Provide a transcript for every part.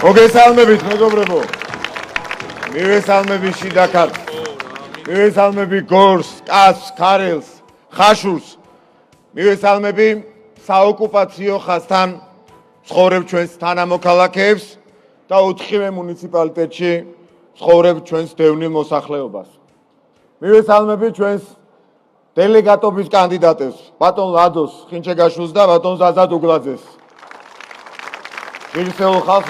მოგესალმებით მეგობრებო. მივესალმები შიდა ქართლს. მივესალმები გორს, კაცს, ქარელს, ხაშურს. მივესალმები საოკუპაციო ხაზთან ცხოვრებ ჩვენს თანამოქალაქეებს და 4-ვე მუნიციპალიტეტში ცხოვრებ ჩვენს დევნილ მოსახლეობას. მივესალმები ჩვენს დელეგატობის კანდიდატებს, ბატონ ლადოს ხინჩეგაშვილს და ბატონ ზაზა დუგლაძეს. ღირსეულ ხალხს,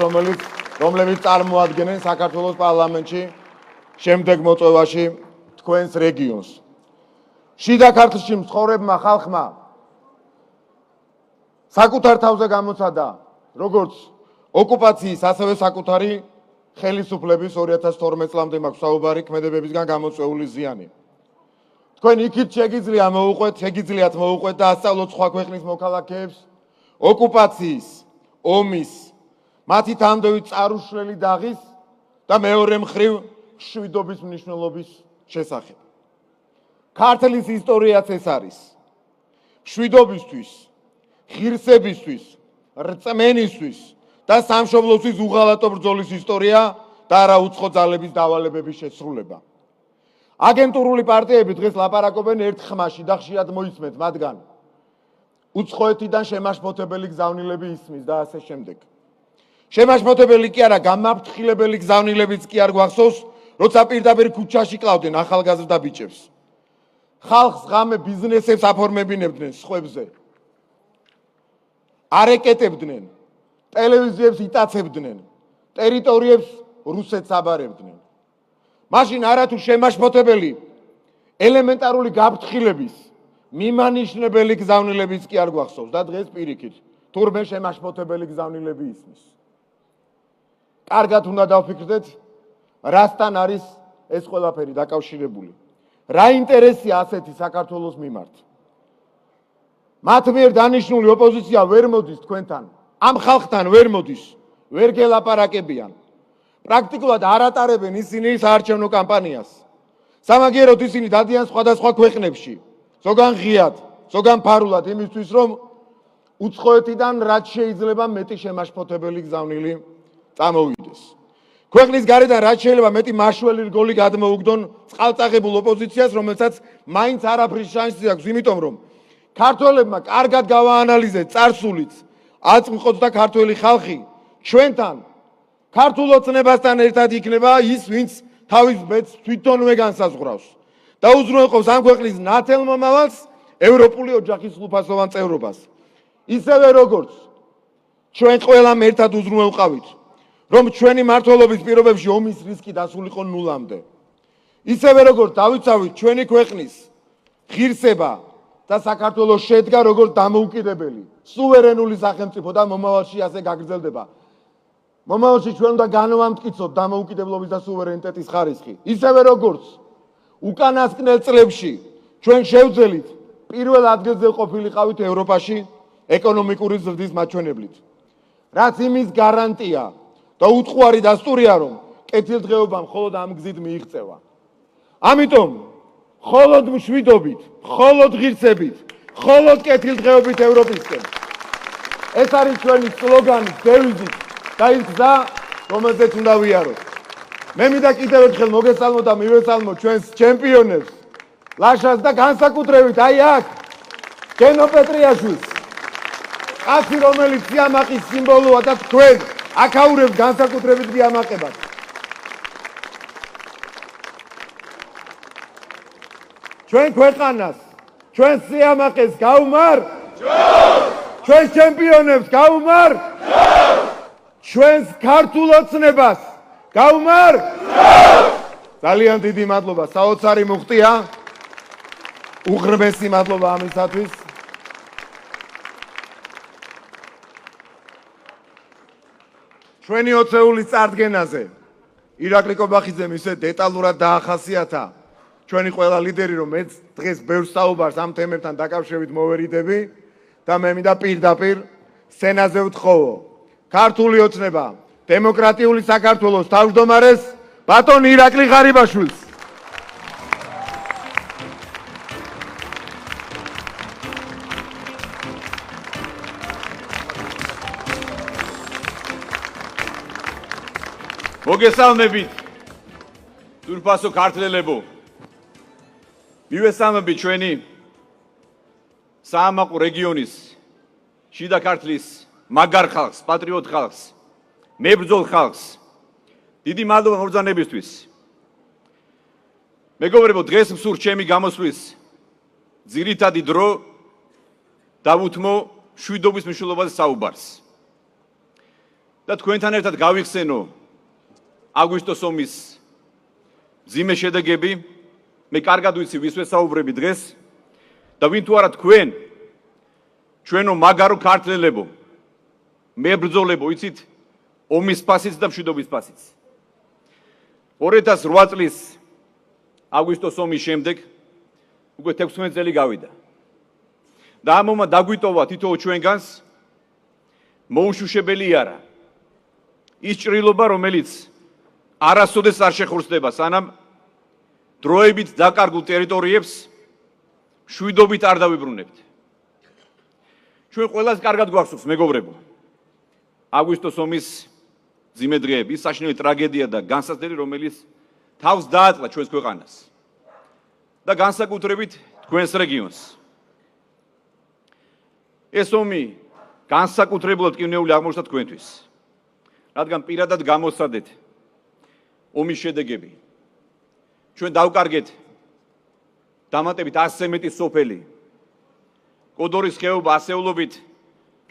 რომლებიც წარმოადგენენ საქართველოს პარლამენტში შემდეგ მოწვევაში თქვენს რეგიონს. შიდა ქართლში მცხოვრებმა ხალხმა საკუთარ თავზე გამოცადა როგორც ოკუპაციის, ასევე საკუთარი ხელისუფლების 2012 წლამდე მაქვს საუბარი ქმედებებისგან გამოწვეული ზიანი. თქვენ იქით შეგიძლიათ მოუყვეთ და ასწავლოთ სხვა ქვეყნის მოქალაქეებს ოკუპაციის, ომის, მათი თანმდევი წარუშლელი დაღის და მეორე მხრივ მშვიდობის მნიშვნელობის შესახებ. ქართლის ისტორიაც ეს არის. მშვიდობისთვის, ღირსებისთვის, რწმენისთვის და სამშობლოსთვის უღალატო ბრძოლის ისტორია და არა უცხო ძალების დავალებების შესრულება. აგენტურული პარტიები დღეს ლაპარაკობენ ერთ ხმაში და ხშირად მოისმენთ მათგან უცხოეთიდან შემაშფოთებელი გზავნილები ისმის და ასე შემდეგ. შემაშფოთებელი კი არა, გამაფრთხილებელი გზავნილებიც კი არ გვახსოვს, როცა პირდაპირ ქუჩაში კლავდნენ ახალგაზრდა ბიჭებს. ხალხს ღამე ბიზნესებს აფორმებინებდნენ სხვებზე. არეკეტებდნენ, ტელევიზიებს იტაცებდნენ, ტერიტორიებს რუსეთს აბარებდნენ. მაშინ არათუ შემაშფოთებელი ელემენტარული გაფრთხილების მიმანიშნებელი გზავნილებიც კი არ გვახსოვს და დღეს პირიქით თურმე შემაშფოთებელი გზავნილები ისმის. კარგად უნდა დავფიქრდეთ, რასთან არის ეს ყველაფერი დაკავშირებული. რა ინტერესია ასეთი საქართველოს მიმართ? მათ მიერ დანიშნული ოპოზიცია ვერ მოდის თქვენთან, ამ ხალხთან ვერ მოდის, ვერ გელაპარაკებიან. პრაქტიკულად არ ატარებენ ისინი საარჩევნო კამპანიას. სამაგიეროდ ისინი დადიან სხვადასხვა ქვეყნებში, ზოგან ღიად, ზოგან ფარულად იმისთვის, რომ უცხოეთიდან რაც შეიძლება მეტი შემაშფოთებელი გზავნილი წამოვიდეს. ქვეყნის გარედან რაც შეიძლება მეტი მაშველი რგოლი გადმოუგდონ წყალწაღებულ ოპოზიციას, რომელსაც მაინც არაფრის შანსი აქვს, იმიტომ რომ ქართველებმა კარგად გავაანალიზეთ წარსულიც, აწმყოთ და ქართველი ხალხი ჩვენთან ქართულ ოცნებასთან ერთად იქნება ის, ვინც თავის ბედს თვითონვე განსაზღვრავს და უზრუნველყოფს ამ ქვეყნის ნათელ მომავალს, ევროპული ოჯახის სრულფასოვან წევრობას. ისევე როგორც ჩვენ ყველამ ერთად უზრუნველყავით, რომ ჩვენი მმართველობის პირობებში ომის რისკი დასულიყო ნულამდე. ისევე როგორც დავიცავით ჩვენი ქვეყნის ღირსება და საქართველოს შედგა როგორც დამოუკიდებელი, სუვერენული სახელმწიფო და მომავალში ასე გაგრძელდება. მომავალში ჩვენ უნდა განვამტკიცოთ დამოუკიდებლობის და სუვერენიტეტის ხარისხი. ისევე როგორც უკანასკნელ წლებში ჩვენ შევძელით პირველ ადგილზე ყოფილიყავით ევროპაში ეკონომიკური ზრდის მაჩვენებლით. რაც იმის გარანტია და უწყوارი დასტურია, რომ კეთილდღეობა მხოლოდ ამ გზით მიიღწევა. ამიტომ მხოლოდ მშვიდობით, მხოლოდ ღირსებით, მხოლოდ კეთილდღეობით ევროპისკენ. ეს არის ჩვენი სლოგანი, დევიზი და ის გზა, რომელზეც უნდა ვიაროთ. მე მინდა კიდევ ერთხელ მოგესალმო და მივესალმო ჩვენს ჩემპიონებს, ლაშას და განსაკუთრებით აი აქ გენო პეტრიაშვილს, კაცი, რომელიც სიამაყის სიმბოლოა და თქვენ აქაურებს განსაკუთრებით გიამაყებათ. ჩვენ ქვეყანას, ჩვენ სიამაყეს გავმარ, ჩვენ ჩემპიონებს გავმარ, ჩვენს ქართულ ოცნებას გავმარ. ძალიან დიდი მადლობა, საოცარი მუხტია, უღრმესი მადლობა ამისათვის. ჩვენი ოცეულის წარდგენაზე ირაკლი კობახიძემ ისე დეტალურად დაახასიათა ჩვენი ყველა ლიდერი, რომ მეც დღეს ბევრ საუბარს ამ თემებთან დაკავშირებით მოვერიდები და მე მინდა პირდაპირ სცენაზე ვთხოვო ქართული ოცნება, დემოკრატიული საქართველოს თავმჯდომარეს ბატონ ირაკლი ღარიბაშვილს. მოგესალმებით თურფასო ქართველებო. მივესალმებით ჩვენი საამაყო რეგიონის შიდა ქართლის მაგარ ხალხს, პატრიოტ ხალხს, მებრძოლ ხალხს. დიდი მადლობა მობრძანებისთვის. მეგობრებო, დღეს მსურთ ჩემი გამოსვლის ძირითადი დრო დავუთმო მშვიდობის მნიშვნელობაზე საუბარს. და თქვენთან ერთად გავიხსენო აგვისტოს ომის მძიმე შედეგები. მე კარგად ვიცი ვის ვესაუბრები დღეს და ვინ თუ არა თქვენ ჩვენო მაგარო ქართველებო, მებრძოლებო, იცით ომის ფასიც და მშვიდობის ფასიც. 2008 წლის აგვისტოს ომის შემდეგ უკვე 16 წელი გავიდა. და ამ ომმა დაგვიტოვა თითოეულ ჩვენგანს მოუშუშებელი არა ის ჭრილობა, რომელიც არასოდეს არ შეხორცდება, სანამ დროებით დაკარგულ ტერიტორიებს მშვიდობით არ დავიბრუნებთ. ჩვენ ყველას კარგად გვახსოვს, მეგობრებო, აგვისტოს ომის მძიმე დღეები, ის საშინელი ტრაგედია და განსაცდელი, რომელიც თავს დაატყდა ჩვენს ქვეყანას და განსაკუთრებით თქვენს რეგიონს. ეს ომი განსაკუთრებულად კინეული აღმოჩნდა თქვენთვის, რადგან პირადად გამოსცადეთ ომის შედეგები. ჩვენ დავკარგეთ დამატებით 100-ზე მეტი სოფელი. კოდორის ხეობა ასეულობით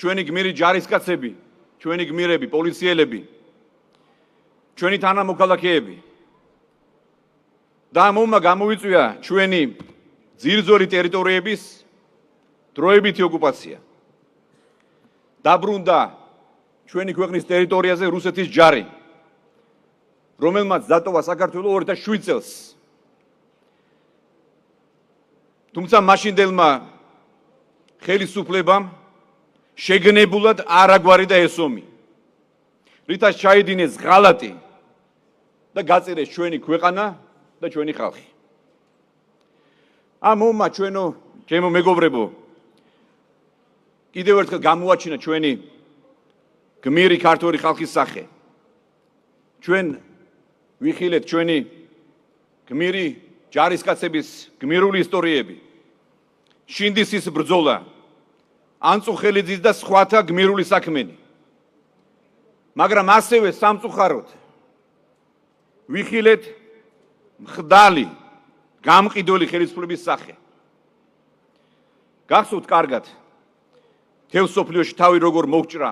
ჩვენი გმირი ჯარისკაცები, ჩვენი გმირები, პოლიციელები, ჩვენი თანამოქალაქეები. და ამ ომმა გამოიწვია ჩვენი ძირძველი ტერიტორიების დროებითი ოკუპაცია. დაბრუნდა ჩვენი ქვეყნის ტერიტორიაზე რუსეთის ჯარი, რომელმაც დატოვა საქართველო 2007 წელს. თუმცა მაშინდელმა ხელისუფლებამ შეგნებულად არ აგვარიდა ეს ომი, რითაც ჩაიდინეს ღალატი და გაწირეს ჩვენი ქვეყანა და ჩვენი ხალხი. ამ ომმა ჩემო მეგობრებო, კიდევ ერთხელ გამოაჩინა ჩვენი გმირი ქართველი ხალხის სახე. ჩვენ ვიხილეთ ჩვენი გმირი ჯარისკაცების გმირული ისტორიები, შინდისის ბრძოლა, ანწუხელიძის და სხვათა გმირული საქმენი. მაგრამ ასევე სამწუხაროდ ვიხილეთ მხდალი, გამყიდველი ხელისუფლების სახე. გახსოვთ კარგად, მთელ სოფლიოში თავი როგორ მოგჭრა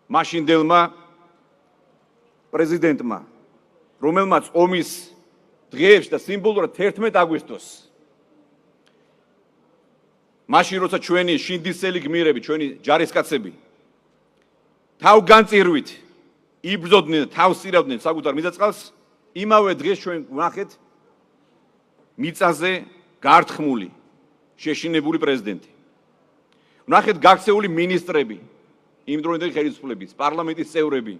მაშინდელმა პრეზიდენტმა, რომელმაც ომის დღეებში და სიმბოლურად 11 აგვისტოს, მაშინ როცა ჩვენი შინდისელი გმირები, ჩვენი ჯარისკაცები თავგანწირვით იბრძოდნენ, თავს ირავდნენ საკუთარ მიწა-წყალს, იმავე დღეს ჩვენ ვნახეთ მიწაზე გართხმული, შეშინებული პრეზიდენტი. ვნახეთ გაქცეული მინისტრები, იმდროინდელი ხელისუფლების, პარლამენტის წევრები.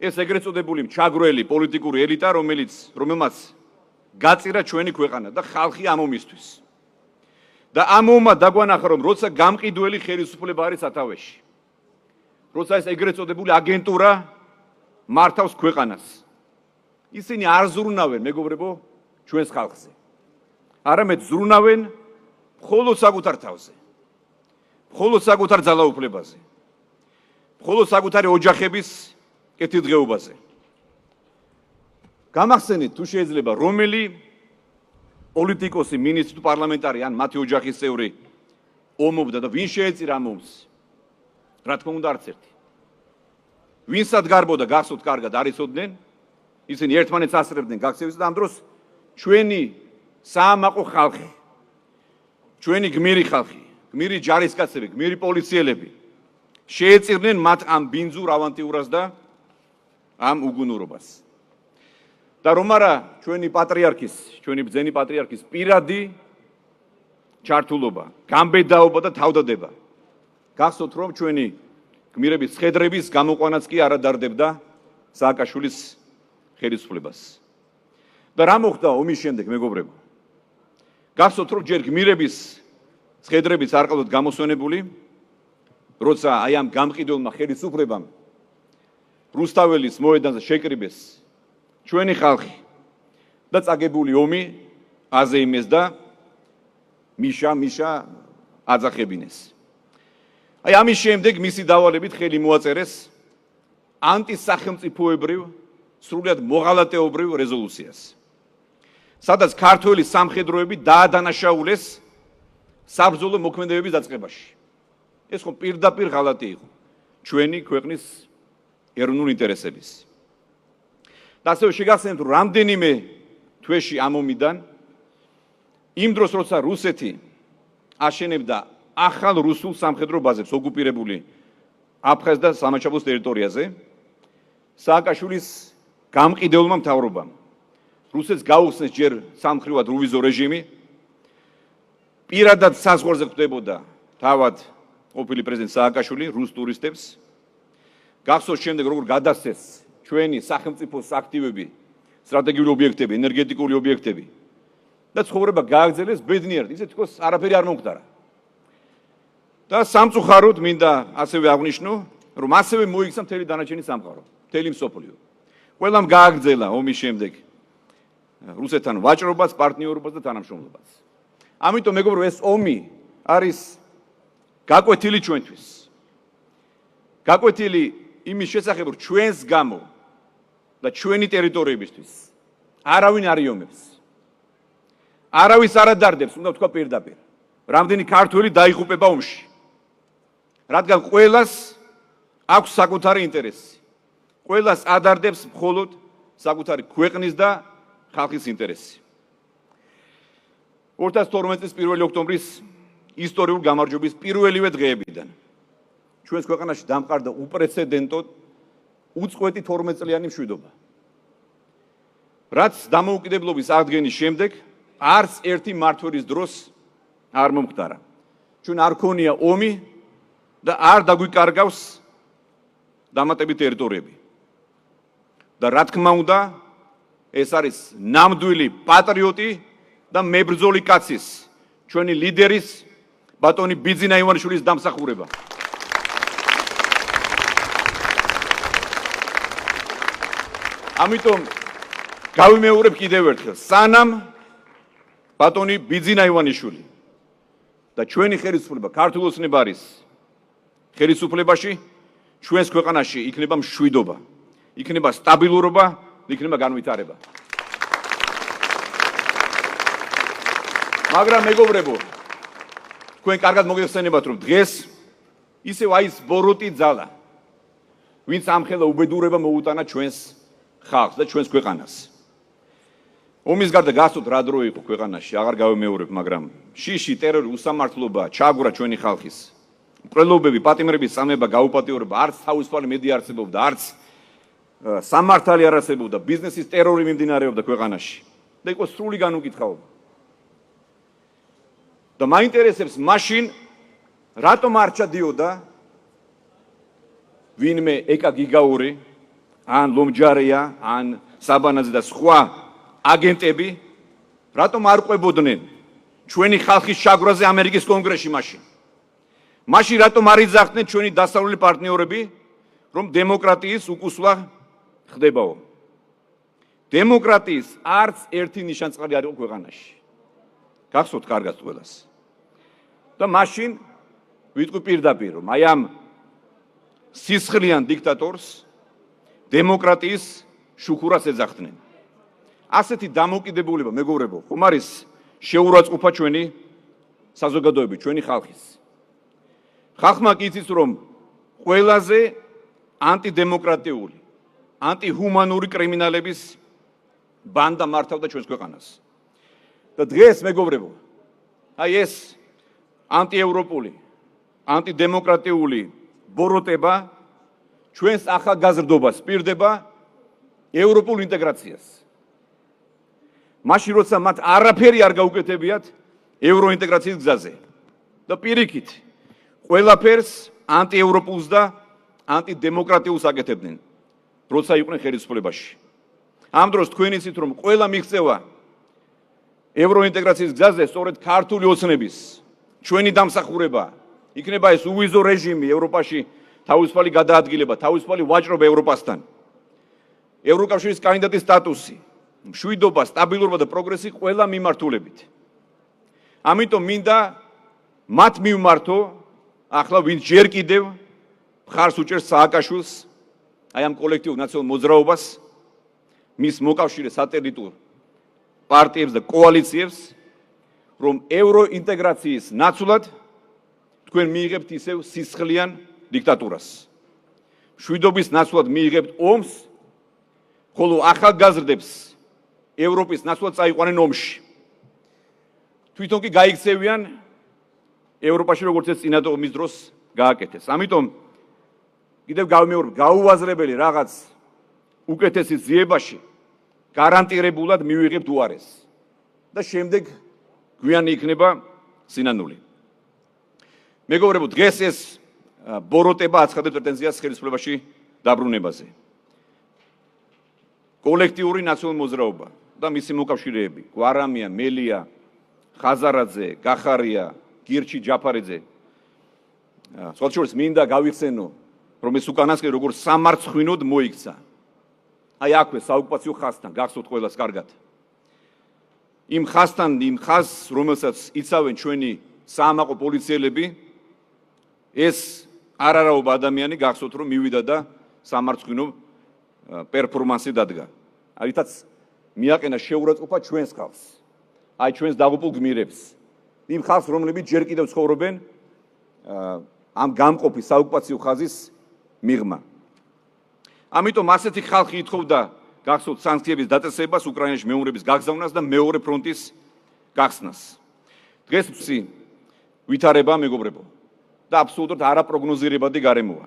ეს ეგრეთ წოდებული მჩაგვრელი პოლიტიკური ელიტა, რომელმაც გაწირა ჩვენი ქვეყანა და ხალხი ამ ომისთვის. და ამ ომმა დაგვანახა, რომ როცა გამყიდველი ხელისუფლება არის სათავეში, როცა ეს ეგრეთ წოდებული აგენტურა მართავს ქვეყანას, ისინი არ ზრუნავენ, მეგობრებო, ჩვენს ხალხზე. არამედ ზრუნავენ მხოლოდ საკუთარ თავზე, მხოლოდ საკუთარ ძალაუფლებაზე, მხოლოდ საკუთარი ოჯახების კეთილდღეობაზე. გამახსენეთ თუ შეიძლება, რომელი პოლიტიკოსი, მინისტრი თუ პარლამენტარი ან მათი ოჯახის წევრი ომობდა და ვინ შეეწირა ამ ომს? რა თქმა უნდა, არც ერთი. ვინსად გარბოდა, გახსოვთ კარგად, არ იცოდნენ, ისინი ერთმანეთს ასწრებდნენ გაქცევის და ამ დროს ჩვენი საამაყო ხალხი, ჩვენი გმირი ხალხი, გმირი ჯარისკაცები, გმირი პოლიციელები შეეწირნენ მათ ამ ბინძურ ავანტიურას და ამ უგუნურობას. და რომ არა ჩვენი პატრიარქის, ჩვენი ბრძენი პატრიარქის პირადი ჩართულობა, გამბედაობა და თავდადება. გახსოვთ, რომ ჩვენი გმირების ცხედრების გამოყვანაც კი არ ადარდებდა სააკაშვილის ხელისუფლებას. და რა მოხდა ომის შემდეგ, მეგობრებო? გახსოვთ, რომ ჯერ გმირების ცხედრებიც არ ყავდათ გამოსვენებული, როცა აი ამ გამყიდველმა ხელისუფლებამ რუსთაველის მოედანზე შეკრიბეს ჩვენი ხალხი და წაგებული ომი აზეიმეს და მიშა აძახებინეს. აი ამის შემდეგ მისი დავალებით ხელი მოაწერეს ანტისახელმწიფოებრივ, სრულიად მოღალატეობრივ რეზოლუციას, სადაც ქართველი სამხედროები დაადანაშაულეს საბრძოლო მოქმედებების დაწყებაში. ეს ხო პირდაპირ ღალატი იყო ჩვენი ქვეყნის ეროვნული ინტერესების. და ასევე შეგახსენებთ, რომ რამდენიმე თვეში ამ ომიდან იმ დროს, როცა რუსეთი აშენებდა ახალ რუსულ სამხედრო ბაზებს ოკუპირებული აფხაზ და სამაჩაბლოს ტერიტორიაზე, სააკაშვილის გამყიდველმა მთავრობამ რუსეთს გაუხსნეს ჯერ სამხრივად რუვიზო რეჟიმი, პირადად საზღვარზე ხვდებოდა თავად ყოფილი პრეზიდენტ სააკაშვილი რუს ტურისტებს. გახსოვს შემდეგ როგორ გადასცეს ჩვენი სახელმწიფოს აქტივები, სტრატეგიული ობიექტები, ენერგეტიკული ობიექტები და ცხოვრება გააგრძელეს ბედნიერად, ისე თქოს არაფერი არ მომხდარა. და სამწუხაროდ მინდა ასევე აღვნიშნო, რომ ასევე მოიქცა მთელი დანარჩენი სამყარო, მთელი მსოფლიო. ყველამ გააგრძელა ომის შემდეგ რუსეთთან ვაჭრობას, პარტნიორობას და თანამშრომლობას. ამიტომ მეგობრებო, ეს ომი არის გაკვეთილი ჩვენთვის. გაკვეთილი იმის შესახებ, რომ ჩვენს გამო და ჩვენი ტერიტორიებისთვის არავინ არ იომებს. არავის არ ადარდებს, უნდა ვთქვა პირდაპირ. რამდენი ქართველი დაიღუპება ომში. რადგან ყველას აქვს საკუთარი ინტერესი. ყველას ადარდებს მხოლოდ საკუთარი ქვეყნის და ხალხის ინტერესი. 2012 წლის 1 ოქტომბრის ისტორიულ გამარჯვების პირველივე დღეებიდან ჩვენს ქვეყანაში დამყარდა უპრეცედენტოდ უწყვეტი 12 წლიანი მშვიდობა. რაც დამოუკიდებლობის აღდგენის შემდეგ არც ერთი მმართველის დროს არ მომხდარა. ჩვენ არ ქონია ომი და არ დაგვიკარგავს დამატებით ტერიტორიები. და რა თქმა უნდა, ეს არის ნამდვილი პატრიოტი და მებრძოლი კაცის, ჩვენი ლიდერის ბატონი ბიძინა ივანიშვილის დამსახურება. ამიტომ გავიმეორებ კიდევ ერთხელ, სანამ ბატონი ბიძინა ივანიშვილი და ჩვენი ხელისუფლება ქართულ ოცნება არის ხელისუფლებაში, ჩვენს ქვეყანაში იქნება მშვიდობა, იქნება სტაბილურობა, იქნება განვითარება. მაგრამ მეგობრებო, თქვენ კარგად მოგეხსენებათ, რომ დღეს ისევ აი ეს ბოროტი ძალა, ვინც ამხელა უბედურება მოუტანა ჩვენს ხალხს და ჩვენს ქვეყანას. ომის გარდა გასწოთ რა დრო იყო ქვეყანაში, აღარ გავემეორებ, მაგრამ შიში, ტერორი, უსამართლობა ჩააგურა ჩვენი ხალხის. მკვლელობები, პატიმრების წამება, გაუპატიურება, არც თავისუფალი მედია არსებობდა, არც სამართალი არ არსებობდა, ბიზნესის ტერორი მიმდინარეობდა ქვეყანაში და იყო სრული განუკითხაობა. და მაინტერესებს მაშინ რატომ არ ჩადიოდა ვინმე ეკა გიგაური, ან ლომჯარია, ან საბანაძე და სხვა აგენტები, რატომ არ ყვებოდნენ ჩვენი ხალხის შაგრაზე ამერიკის კონგრესში მაშინ? მაშინ რატომ არ იძახდნენ ჩვენი დასავლელი პარტნიორები, რომ დემოკრატიის უკუსვლა ხდებაო? დემოკრატიის არც ერთი ნიშანწყალი არ იყო ქვეყანაში. გახსოვთ კარგად ყველას. და მაშინ ვიტყვი პირდაპირ, რომ აი ამ სისხლიან დიქტატორს დემოკრატიის შუქურას ეძახდნენ. ასეთი დამოუკიდებულება, მეგობრებო, ხომ არის შეურაცხყოფა ჩვენი საზოგადოების, ჩვენი ხალხის. ხალხმა კი იცის, რომ ყველაზე ანტიდემოკრატიული, ანტიჰუმანური კრიმინალების ბანდა მართავდა ჩვენს ქვეყანას. და დღეს, მეგობრებო, აი ეს ანტიევროპული, ანტიდემოკრატიული ბოროტება ჩვენს ახალგაზრდობას პირდება ევროპულ ინტეგრაციას. მაშინ როცა მათ არაფერი არ გაუკეთებიათ ევროინტეგრაციის გზაზე და პირიქით ყველაფერს ანტიევროპულს და ანტიდემოკრატიულს აკეთებდნენ, როცა იყვნენ ხელისუფლებაში. ამ დროს თქვენ იცით, რომ ყველა მიღწევა ევროინტეგრაციის გზაზე სწორედ ქართული ოცნების ჩვენი დამსახურება, იქნება ეს უვიზო რეჟიმი ევროპაში თავისუფალი გადაადგილება, თავისუფალი ვაჭრობა ევროპასთან. ევროკავშირის კანდიდატის სტატუსი, მშვიდობა, სტაბილურობა და პროგრესი ყველა მიმართულებით. ამიტომ მინდა მათ მივმართო, ახლა ვინც ჯერ კიდევ მხარს უჭერს სააკაშვილს, აი ამ კოლექტიურ ნაციონალურ მოძრაობას, მის მოკავშირე სატელიტურ პარტიებს და კოალიციებს, რომ ევროინტეგრაციის ნაცვლად თქვენ მიიღებთ ისევ სისხლიან დიქტატურას. მშვიდობის ნაცვლად მიიღებთ ომს, ხოლო ახალგაზრდებს ევროპის ნაცვლად წაიყვანენ ომში. თვითონ კი გაიქცევიან ევროპაში როგორც ეს წინა ომის დროს გააკეთეს. ამიტომ კიდევ გავიმეორებ, გაუაზრებელი რაღაც უკეთესი ძიებაში გარანტირებულად მივიღებთ უარეს და შემდეგ გვიანი იქნება სინანული. მეგობრებო, დღეს ეს ბოროტება აცხადებს პრეტენზიას ხელისუფლებაში დაბრუნებაზე. კოლექტიური ნაციონალური მოძრაობა და მისი მოკავშირეები, გვარამია, მელია, ხაზარაძე, გახარია, გირჩი ჯაფარიძე. სხვა შორის მინდა გავიხსენო, რომ ეს უკანასკნელი როგორც სამარცხვინოდ მოიქცა. აი აქვე საოკუპაციო ხაზთან, გახსოვთ ყველას კარგად. იმ ხაზთან, იმ ხაზს, რომელსაც იცავენ ჩვენი საამაყო პოლიციელები, ეს არარაობა ადამიანი გახსოვთ, რომ მივიდა და სამარცხვინო პერფორმანსი დადგა. აითაც მიაყენა შეურაცხყოფა ჩვენს ხალხს. აი ჩვენს დაღუპულ გმირებს. იმ ხალხს, რომლებიც ჯერ კიდევ ცხოვრობენ ამ გამყოფი საოკუპაციო ხაზის მიღმა. ამიტომ ასეთი ხალხი ითხოვდა გახსოვთ სანქციების დაწესებას, უკრაინაში მეომრების გაგზავნას და მეორე ფრონტის გახსნას. დღეს ვითარება მეგობრებო და აბსოლუტურად არაპროგნოზირებადი გარემოა.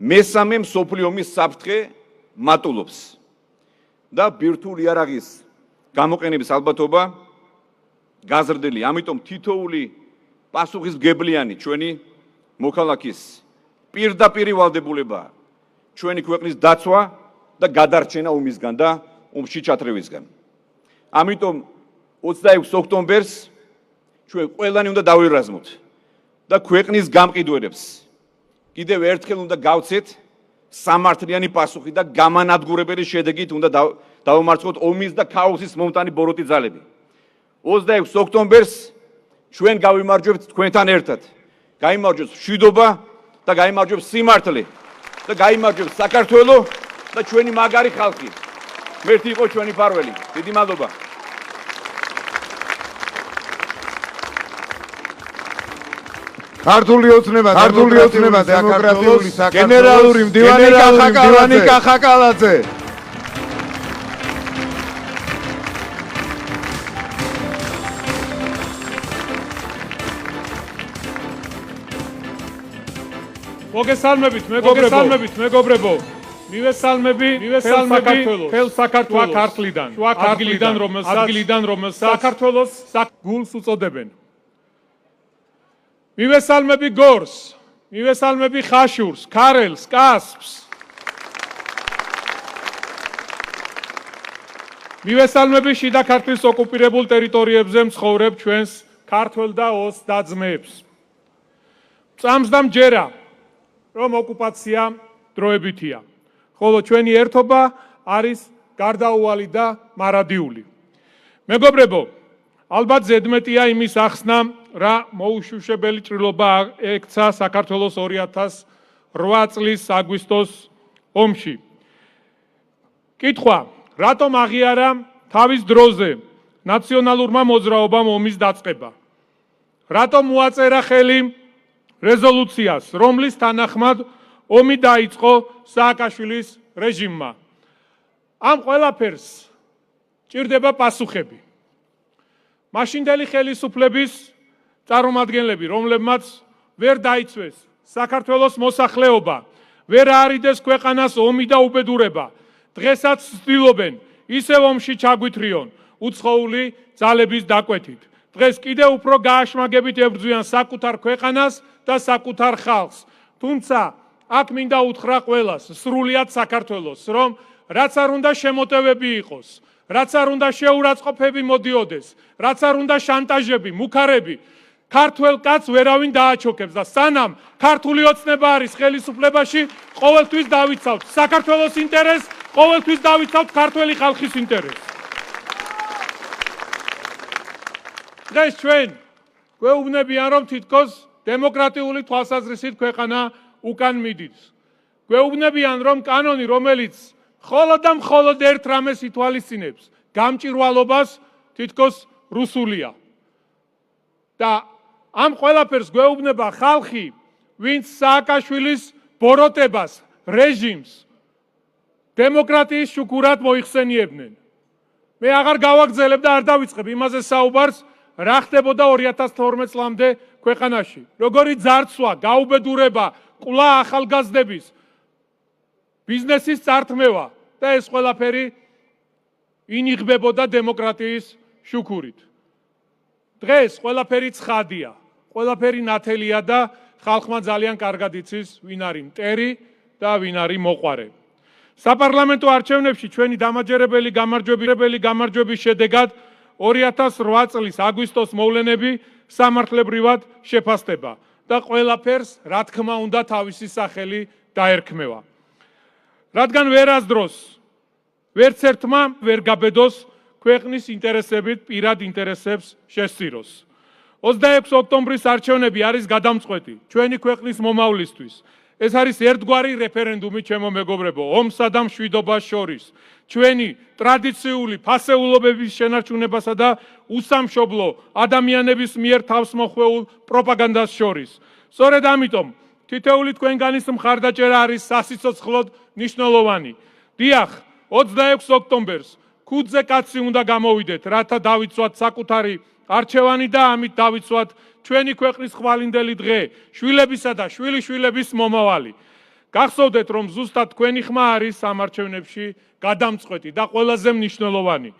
მესამე მსოფლიო ომის საფრთხე მატულობს და ბირთვული იარაღის გამოყენების ალბათობა გაზრდილი. ამიტომ თითოეული პასუხისმგებლიანი ჩვენი მოქალაქის პირდაპირი ვალდებულება ჩვენი ქვეყნის დაცვა და გადარჩენა ომისგან და ომში ჩათრევისგან. ამიტომ 26 ოქტომბერს ჩვენ ყველანი უნდა დავირაზმოთ და ქვეყნის გამყიდველებს კიდევ ერთხელ უნდა გავცეთ სამართლიანი პასუხი და გამანადგურებელი შედეგით უნდა დავამარცხოთ ომის და ქაოსის მომტანი ბოროტი ძალები. 26 ოქტომბერს ჩვენ გავიმარჯვებთ თქვენთან ერთად. გაიმარჯვებს მშვიდობა და გაიმარჯვებს სიმართლე და გაიმარჯვებს საქართველო და ჩვენი მაგარი ხალხი. მერტი იყო ჩვენი ფარველი. დიდი მადლობა. ქართული ოცნება, დემოკრატიული საქართველოს გენერალური მდივანი კახაკალაძე. მოგესალმებით, მეგობრებო. მივესალმები მთელ საქართველოს ადგილიდან, რომელსაც საქართველოს გულს უწოდებენ. მივესალმები გორს, მივესალმები ხაშურს, ქარელს, კასპს. მივესალმები შიდა ქართლის ოკუპირებულ ტერიტორიებზე მცხოვრებ ჩვენს ქართველ და ოს და-ძმებს. წამს და მჯერა, რომ ოკუპაცია დროებითია, ხოლო ჩვენი ერთობა არის გარდაუვალი და მარადიული. მეგობრებო, ალბათ ზედმეტია იმის ახსნა, რა მოუშუშებელი ჭრილობა ექცა საქართველოს 2008 წლის აგვისტოს ომში. კითხვა, რატომ აღიარა თავის დროზე ნაციონალურმა მოძრაობამ ომის დაწყება? რატომ მოაწერა ხელი რეზოლუციას, რომლის თანახმად ომი დაიწყო სააკაშვილის რეჟიმმა? ამ ყველაფერს ჭირდება პასუხები. მაშინდელი ხელისუფლების წარმომადგენლები, რომლებმაც ვერ დაიცვეს საქართველოს მოსახლეობა, ვერ აარიდეს ქვეყანას ომი და უბედურება, დღესაც ცდილობენ ისევ ომში ჩაგვითრიონ უცხოური ძალების დაკვეთით. დღეს კიდევ უფრო გააშმაგებით ებრძვიან საკუთარ ქვეყანას და საკუთარ ხალხს. თუმცა აქ მინდა უთხრა ყველას, სრულიად საქართველოს, რომ რაც არ უნდა შემოტევები იყოს, რაც არ უნდა შეურაცხყოფები მოდიოდეს, რაც არ უნდა შანტაჟები, მუქარები, ქართველ კაცს ვერავინ დააჩოქებს და სანამ ქართული ოცნება არის ხელისუფლებაში, ყოველთვის დავიცავთ საქართველოს ინტერესს, ყოველთვის დავიცავთ ქართველი ხალხის ინტერესს. დღეს ჩვენ გვეუბნებიან, რომ თითქოს დემოკრატიული თვალსაზრისით ქვეყანა უკან მიდის. გვეუბნებიან, რომ კანონი, რომელიც მხოლოდ და მხოლოდ ერთ რამეს ითვალისწინებს, გამჭირვალობას, თითქოს რუსულია. და ამ ყველაფერს გვეუბნება ხალხი, ვინც სააკაშვილის ბოროტებას, რეჟიმს დემოკრატიის შუქურად მოიხსენიებდნენ. მე აღარ გავაგრძელებ და არ დავიწყებ იმაზე საუბარს, რა ხდებოდა 2012 წლამდე ქვეყანაში. როგორი ძარცვა, გაუბედურება, ყვლა ახალგაზრდების, ბიზნესის წართმევა და ეს ყველაფერი ინიღბებოდა დემოკრატიის შუქურით. დღეს ყველაფერი ცხადია, ყველაფერი ნათელია და ხალხმა ძალიან კარგად იცის, ვინ არის მტერი და ვინ არის მოყვარე. საპარლამენტო არჩევნებში ჩვენი დამაჯერებელი გამარჯვების შედეგად 2008 წლის აგვისტოს მოვლენები სამართლებრივად შეფასდება და ყველაფერს, რა თქმა უნდა, თავისი სახელი დაერქმევა. რადგან ვერასდროს ვერც ერთმა ვერ გაბედოს ქვეყნის ინტერესებით პირად ინტერესებს შესწიროს. 26 ოქტომბრის არჩევნები არის გადამწყვეტი ჩვენი ქვეყნის მომავლისთვის. ეს არის ერთგვარი რეფერენდუმი, ჩემო მეგობრებო, ომსა და მშვიდობას შორის, ჩვენი ტრადიციული ფასეულობების შენარჩუნებასა და უსამშობლო ადამიანების მიერ თავს მოხვეულ პროპაგანდას შორის. სწორედ ამიტომ თითოეული თქვენგანის მხარდაჭერა არის სასიცოცხლოდ მნიშვნელოვანი. დიახ, 26 ოქტომბერს ქუდზე კაცი უნდა გამოვიდეთ, რათა დავიცვათ საკუთარი არჩევანი და ამით დავიცვათ ჩვენი ქვეყნის ხვალინდელი დღე, შვილებისა და შვილიშვილების მომავალი. გახსოვდეთ, რომ ზუსტად თქვენი ხმა არის სამარჩევნებში გადამწყვეტი და ყველაზე მნიშვნელოვანი.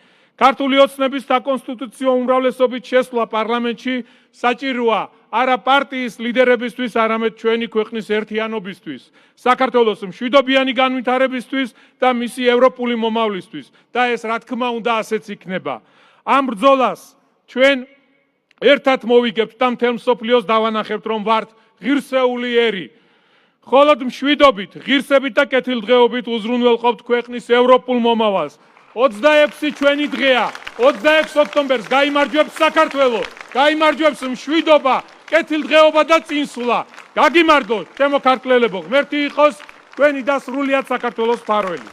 ქართული ოცნების საკონსტიტუციო უმრავლესობით შესვლა პარლამენტში საჭიროა არა პარტიის ლიდერებისთვის, არამედ ჩვენი ქვეყნის ერთიანობისთვის, საქართველოს მშვიდობიანი განვითარებისთვის და მისი ევროპული მომავლისთვის და ეს რა თქმა უნდა ასეც იქნება. ამ ბრძოლას ჩვენ ერთად მოვიგებთ და მთელ მსოფლიოს დავანახებთ, რომ ვართ ღირსეული ერი. მხოლოდ მშვიდობით, ღირსებით და კეთილდღეობით უზრუნველყოფთ ქვეყნის ევროპულ მომავალს. 26 ჩვენი დღეა, 26 ოქტომბერს გაიმარჯვებს საქართველო, გაიმარჯვებს მშვიდობა, კეთილდღეობა და წინსვლა. გაგიმარჯვოთ, ჩემო ქართველებო, ღმერთი იყოს თქვენი და სრულიად საქართველოს მფარველი.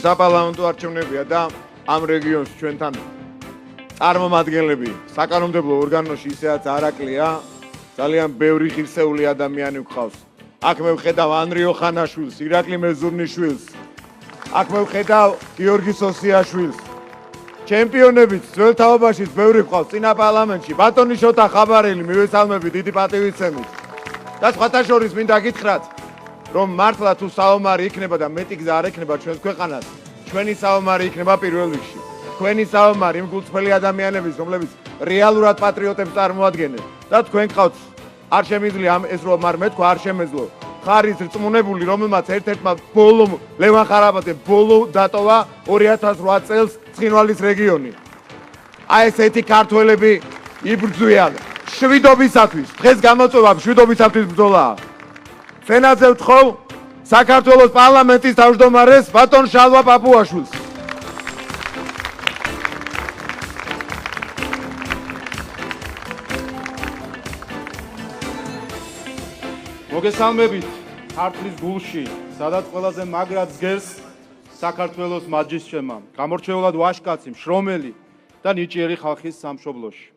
საპარლამენტო არჩევნებია და ამ რეგიონს ჩვენთან წარმომადგენლები საკანონმდებლო ორგანოში ისედაც არაკლია, ძალიან ბევრი ღირსეული ადამიანი გვყავს. აქ მე ვხედავ ანრი ოხანაშვილს, ირაკლი მეზურნიშვილს, აქ მე ვხედავ გიორგი სოსიაშვილს. ჩემპიონებიც ძველ თაობაშიც ბევრი გვყავს წინა პარლამენტში. ბატონი შოთა ხაბარელი, მივესალმები დიდი პატივისცემით. და სხვათა შორის მინდა გითხრათ, რომ მართლა თუ საომარი იქნება და მეტი გზა არ ექნება ჩვენს ქვეყანას, ჩვენი საომარი იქნება პირველ რიგში. თქვენი საომარი იმ გულწრფელი ადამიანების, რომლებიც რეალურად პატრიოტებს წარმოადგენენ და თქვენ გყავთ, არ შემიძლია ამ ეს რომ არ მეთქვა, არ შემეძლო. ხარის რწმუნებული, რომელმაც ერთ-ერთმა ბოლო ლევან ხარაბაძემ ბოლო დატოვა 2008 წელს ცხინვალის რეგიონი. აი ესეთი ქართველები იბრძვიან შვიდობისათვის. დღეს გამოწვევა შვიდობისათვის ბრძოლაა. სენატზე ვთხოვ საქართველოს პარლამენტის თავმჯდომარეს ბატონ შალვა პაპუაშვილს. მოგესალმებით ქართლის გულში, სადაც ყველაზე მაგრად ზგერს საქართველოს მაჯისჩემა, გამორჩეულად ვაჟკაცი, მშრომელი და ნიჭიერი ხალხის სამშობლოში.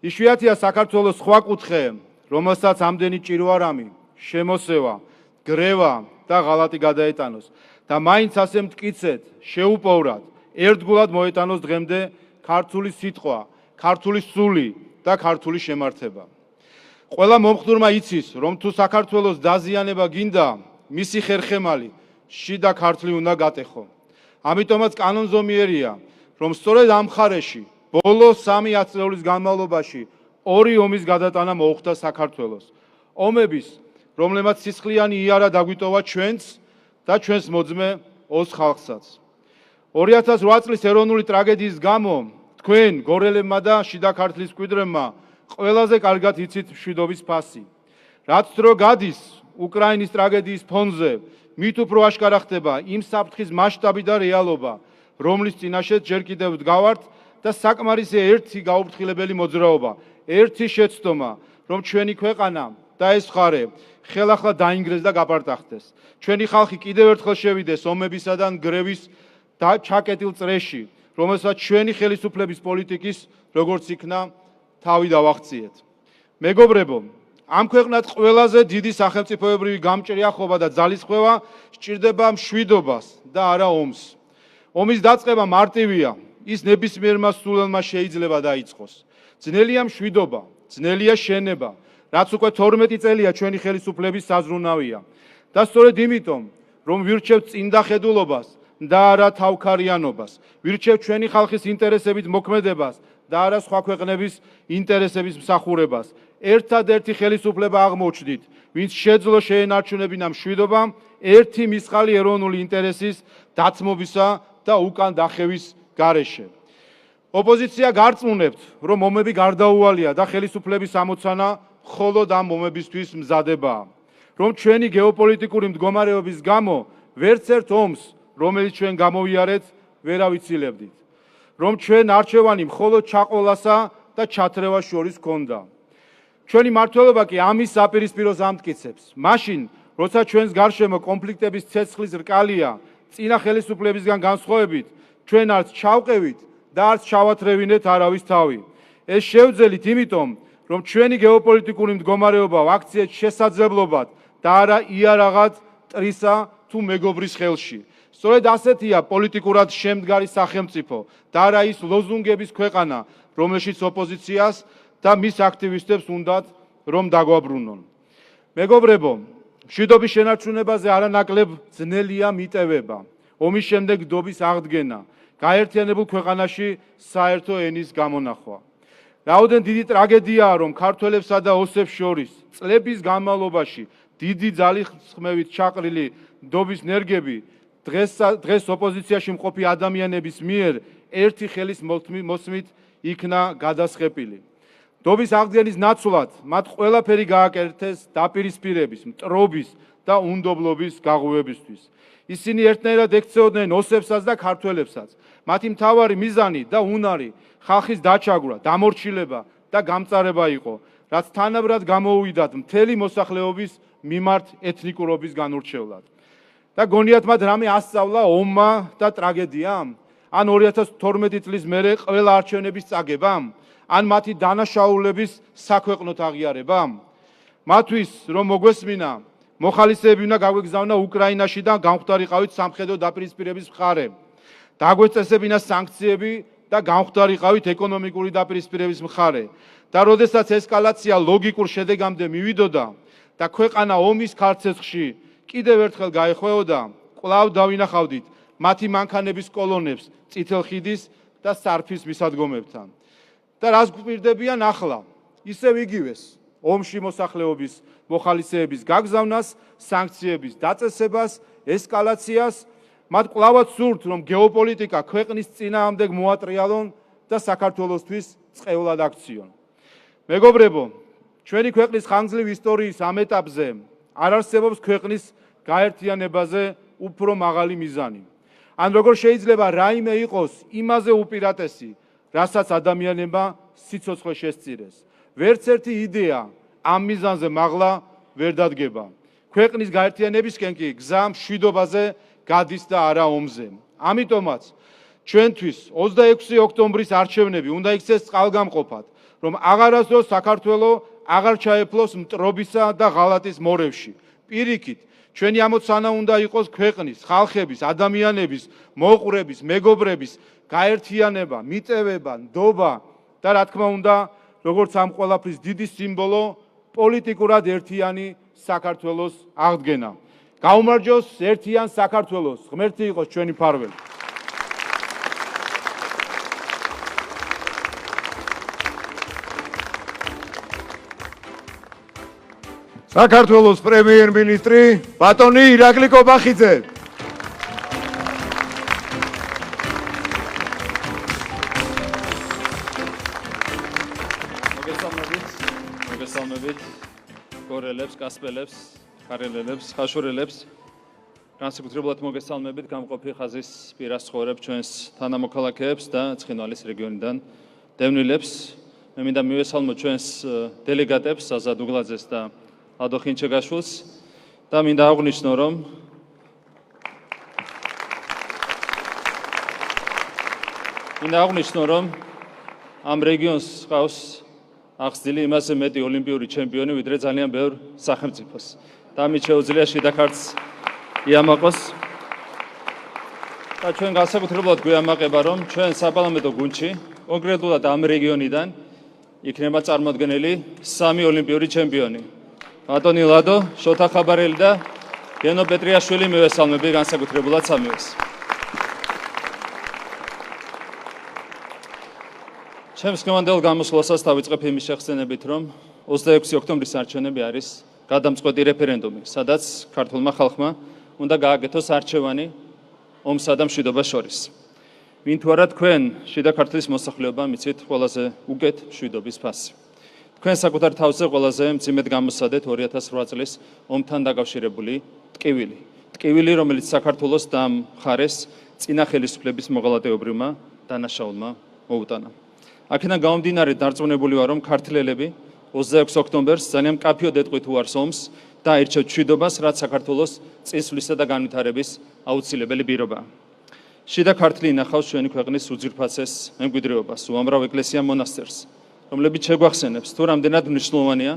იშვიათია საქართველოს სხვა კუთხე, რომელსაც ამდენი ჭირვარამი, შემოსევა, გრევა და ღალატი გადაეტანოს და მაინც ასე მტკიცედ, შეუპოვრად, ერთგულად მოეტანოს დღემდე ქართული სიტყვა, ქართული სული და ქართული შემართება. ყველა მომხდურმა იცის, რომ თუ საქართველოს დაზიანება გინდა, მისი ხერხემალი შიდა ქართლი უნდა გატეხო. ამიტომაც კანონზომიერია, რომ სწორედ ამ მხარეში, ბოლო 3 ათწლეულის განმავლობაში 2 ომის გადატანა მოუხდა საქართველოს. ომების, რომლებმაც სისხლიანი იარა დაგვიტოვა ჩვენს და ჩვენს მოძმე ოს ხალხსაც. 2008 წლის ეროვნული ტრაგედიის გამო თქვენ გორელებმა და შიდა ქართლის მკვიდრებმა ყველაზე კარგად იცით მშვიდობის ფასი. რაც დრო გადის უკრაინის ტრაგედიის ფონზე, მით უფრო აშკარა ხდება იმ საფრთხის მასშტაბი და რეალობა, რომლის წინაშე ჯერ კიდევ ვდგავართ და საკმარისი ერთი გაუფრთხილებელი მოძრაობა, ერთი შეცდომა, რომ ჩვენი ქვეყანა და ეს მხარე ხელახლა დაინგრეს და გაპარტახდეს. ჩვენი ხალხი კიდევ ერთხელ შევიდეს ომებისა და ნგრევის ჩაკეტილ წრეში, რომელსაც ჩვენი ხელისუფლების პოლიტიკის როგორც იქნა თავი დავახციეთ. მეგობრებო, ამ ქვეყნად ყველაზე დიდი სახელმწიფოებრივი გამჭრიახობა და ძალისხმევა სჭირდება მშვიდობას და არა ომს. ომის დაწყება მარტივია, ის ნებისმიერმა სულელმა შეიძლება დაიწყოს. ძნელია მშვიდობა, ძნელია შენება, რაც უკვე 12 წელია ჩვენი ხელისუფლების საზრუნავია. და სწორედ იმიტომ, რომ ვირჩევთ წინდახედულობას და არა თავქარიანობას, ვირჩევთ ჩვენი ხალხის ინტერესებით მოქმედებას და არა სხვა ქვეყნების ინტერესების მსახურებას. ერთადერთი ხელისუფლება აღმოჩნდით, ვინც შეძლო შეენარჩუნებინა მშვიდობა, ერთი მისხალი ეროვნული ინტერესის დაცმობისა და უკან დახევის გარეშე. ოპოზიცია გარწმუნებთ, რომ ომები გარდაუვალია და ხელისუფლების ამოცანა მხოლოდ ამ ომებისთვის მზადებაა. რომ ჩვენი გეოპოლიტიკური მდგომარეობის გამო ვერც ერთ ომს, რომელიც ჩვენ გამოვიარეთ, ვერ ავიცილებდით. რომ ჩვენ არჩევანი მხოლოდ ჩაყოლასა და ჩათრევას შორის ჰქონდა. ჩვენი მმართველობა კი ამის საპირისპიროს ამტკიცებს. მაშინ, როცა ჩვენს გარშემო კონფლიქტების ცეცხლის რკალია, წინა ხელისუფლებისგან განსხვავებით, ჩვენ არც ჩავყევით და არც ჩავათრევინეთ არავის თავი. ეს შევძელით იმიტომ, რომ ჩვენი გეოპოლიტიკური მდგომარეობა ვაქციეთ შესაძლებლობად და არა იარაღად ტრისა თუ მეგობრის ხელში. სწორედ ასეთია პოლიტიკურად შემდგარი სახელმწიფო და არა ის ლოზუნგების ქვეყანა, რომელშიც ოპოზიციას და მის აქტივისტებს უნდათ რომ დაგვაბრუნონ. მეგობრებო, მშვიდობის შენარჩუნებაზე არანაკლებ ძნელია მიტევება, ომის შემდეგ ნდობის აღდგენა, გაერთიანებულ ქვეყანაში საერთო ენის გამონახვა. რაოდენ დიდი ტრაგედიაა, რომ ქართველებსა და ოსებს შორის წლების განმავლობაში დიდი ძალისხმევით ჩაყრილი ნდობის ნერგები დღეს ოპოზიციაში მყოფი ადამიანების მიერ ერთი ხელის მოსმით იქნა გადასხეპილი. ნდობის აღდგენის ნაცვლად მათ ყველაფერი გააკეთეს დაპირისპირების, მტრობის და უნდობლობის გაღვივებისთვის. ისინი ერთნაირად ექცეოდნენ ოსებსაც და ქართველებსაც. მათი მთავარი მიზანი და უნარი ხალხის დაჩაგვრა, დამორჩილება და გამწარება იყო, რაც თანაბრად გამოუვიდათ მთელი მოსახლეობის მიმართ ეთნიკურობის განურჩევლად. და გონიათ მათ რამე ასწავლა ომმა და ტრაგედიამ? ან 2012 წლის მერე ყველა არჩევნების წაგებამ? ან მათი დანაშაულების საქვეყნოთ აღიარებამ? მათთვის რომ მოგვესმინა, მოხალისეები უნდა გაგვეგზავნა უკრაინაში და გამختარიყავით სამხედრო დაპირისპირების მხარე. დაგვეწესებინა სანქციები და გამختარიყავით ეკონომიკური დაპირისპირების მხარე. და როდესაც ესკალაცია ლოგიკურ შედეგამდე მივიდოდა და ქვეყანა ომის ქარცეცხლში კიდევ ერთხელ გაეხვეოდა, კვლავ დავინახავდით მათი მანქანების კოლონებს წითელ ხიდის და სარფის მისადგომებთან. და რას გვპირდებიან ახლა? ისევ იგივეს, ომში მოსახლეობის მოხალისეების გაგზავნას, სანქციების დაწესებას, ესკალაციას. მათ კვლავაც სურთ, რომ გეოპოლიტიკა ქვეყნის წინააღმდეგ მოატრიალონ და საქართველოსთვის წყევლად აქციონ. მეგობრებო, ჩვენი ქვეყნის ხანგრძლივი ისტორიის ამ ეტაპზე არ არსებობს ქვეყნის გაერთიანებაზე უფრო მაღალი მიზანი. ან როგორ შეიძლება რაიმე იყოს იმაზე უპირატესი, რასაც ადამიანებმა სიცოცხლე შესწირეს. ვერც ერთი იდეა ამ მიზანზე მაღლა ვერ დადგება. ქვეყნის გაერთიანებისკენ კი გზა მშვიდობაზე გადის და არა ომზე. ამიტომაც ჩვენთვის 26 ოქტომბრის არჩევნები უნდა იქცეს წყალგამყოფად, რომ აღარასდროს საქართველო აღარ ჩაეფლოს მტრობისა და ღალატის მორევში. პირიქით, ჩვენი ამოცანა უნდა იყოს ქვეყნის, ხალხების, ადამიანების, მოყვრების, მეგობრების გაერთიანება, მიტევება, ნდობა და რა თქმა უნდა, როგორც ამ ყველაფრის დიდი სიმბოლო, პოლიტიკურად ერთიანი საქართველოს აღდგენა. გაუმარჯოს ერთიან საქართველოს, ღმერთი იყოს ჩვენი მფარველი. საქართველოს პრემიერ-მინისტრი ბატონი ირაკლი კობახიძე. მოგესალმებით გორელებს, კასპელებს, ხარელელებს, ხაშურელებს. განსაკუთრებულად მოგესალმებით გამყოფი ხაზის პირას ცხოვრებ ჩვენს თანამოქალაქეებს და ცხინვალის რეგიონიდან დევნილებს. მე მინდა მივესალმო ჩვენს დელეგატებს, აზად უგლაძეს და ლადო ხინჩეგაშვილს და მინდა აღვნიშნო, რომ ამ რეგიონს ყავს აღზრდილი იმაზე მეტი ოლიმპიური ჩემპიონი, ვიდრე ძალიან ბევრ სახელმწიფოს. და ამით შეუძლია შიდა ქართლს იამაყოს. და ჩვენ განსაკუთრებულად გვიამაყება, რომ ჩვენ საპარლამენტო გუნდში, კონკრეტულად ამ რეგიონიდან იქნება წარმოდგენილი 3 ოლიმპიური ჩემპიონი. ბატონი ლადო, შოთა ხაბარელი და გენო პეტრიაშვილი მივესალმები განსაკუთრებულად სამივეს. ჩემს დღევანდელ გამოსვლასაც დავიწყებ იმის შეხსენებით, რომ 26 ოქტომბრის არჩევნები არის გადამწყვეტი რეფერენდუმი, სადაც ქართულმა ხალხმა უნდა გააკეთოს არჩევანი ომსა და მშვიდობას შორის. ვინ თუ არა თქვენ შიდა ქართლის მოსახლეობა მიცით ყველაზე უკეთ მშვიდობის ფასი. თქვენ საკუთარ თავზე ყველაზე მძიმედ გამოსცადეთ 2008 წლის ომთან დაკავშირებული ტკივილი. ტკივილი, რომელიც საქართველოს და ამ მხარეს წინა ხელისუფლების მოღალატეობრივმა დანაშაულმა მოუტანა. აქედან გამომდინარე დარწმუნებული ვარ, რომ ქართველები 26 ოქტომბერს ძალიან მკაფიოდ ეტყვით უარს ომს და აირჩევთ მშვიდობას, რაც საქართველოს წინსვლისა და განვითარების აუცილებელი პირობაა. შიდა ქართლი ინახავს ჩვენი ქვეყნის უძვირფასეს მემკვიდრეობას, უამრავ ეკლესია მონასტერს, რომლებიც შეგვახსენებს, თუ რამდენად მნიშვნელოვანია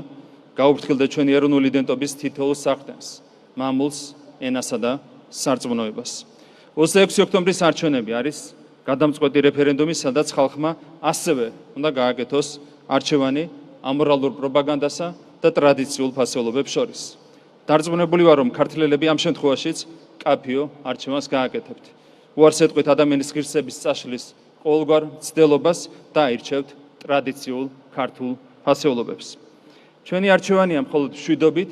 გაუფრთხილდეთ ჩვენი ეროვნული იდენტობის თითოეულ სახტენს, მამულს, ენასა და სარწმუნოებას. 26 ოქტომბრის არჩევნები არის გადამწყვეტი რეფერენდუმი, სადაც ხალხმა ასევე უნდა გააკეთოს არჩევანი ამორალურ პროპაგანდასა და ტრადიციულ ფასეულობებს შორის. დარწმუნებული ვარ, რომ ქართველები ამ შემთხვევაშიც მკაფიო არჩევანს გააკეთებთ. უარს ეტყვით ადამიანის ღირსების წაშლის ყოველგვარ მცდელობას და აირჩევთ ტრადიციულ ქართულ ფასეულობებს. ჩვენი არჩევანია მხოლოდ მშვიდობით,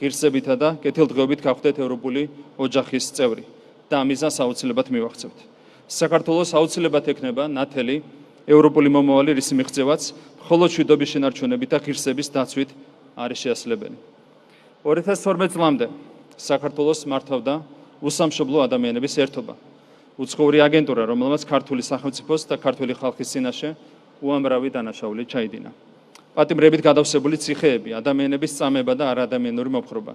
ღირსებითა და კეთილდღეობით გავხდეთ ევროპული ოჯახის წევრი და ამ მიზანს აუცილებლად მივახცევთ. საქართველოს აუცილებლად ექნება ნათელი ევროპული მომავალი, რის მიღწევაც მხოლოდ მშვიდობის შენარჩუნებით და ღირსების დაცვით არის შესაძლებელი. 2012 წლამდე საქართველოს მართავდა უსამშობლო ადამიანების ერთობა, უცხოური აგენტურა, რომელმაც ქართული სახელმწიფოს და ქართული ხალხის წინაშე უამრავი დანაშაული ჩაიდინა. პატიმრებით გადავსებული ციხეები, ადამიანების წამება და არაადამიანური მოპყრობა,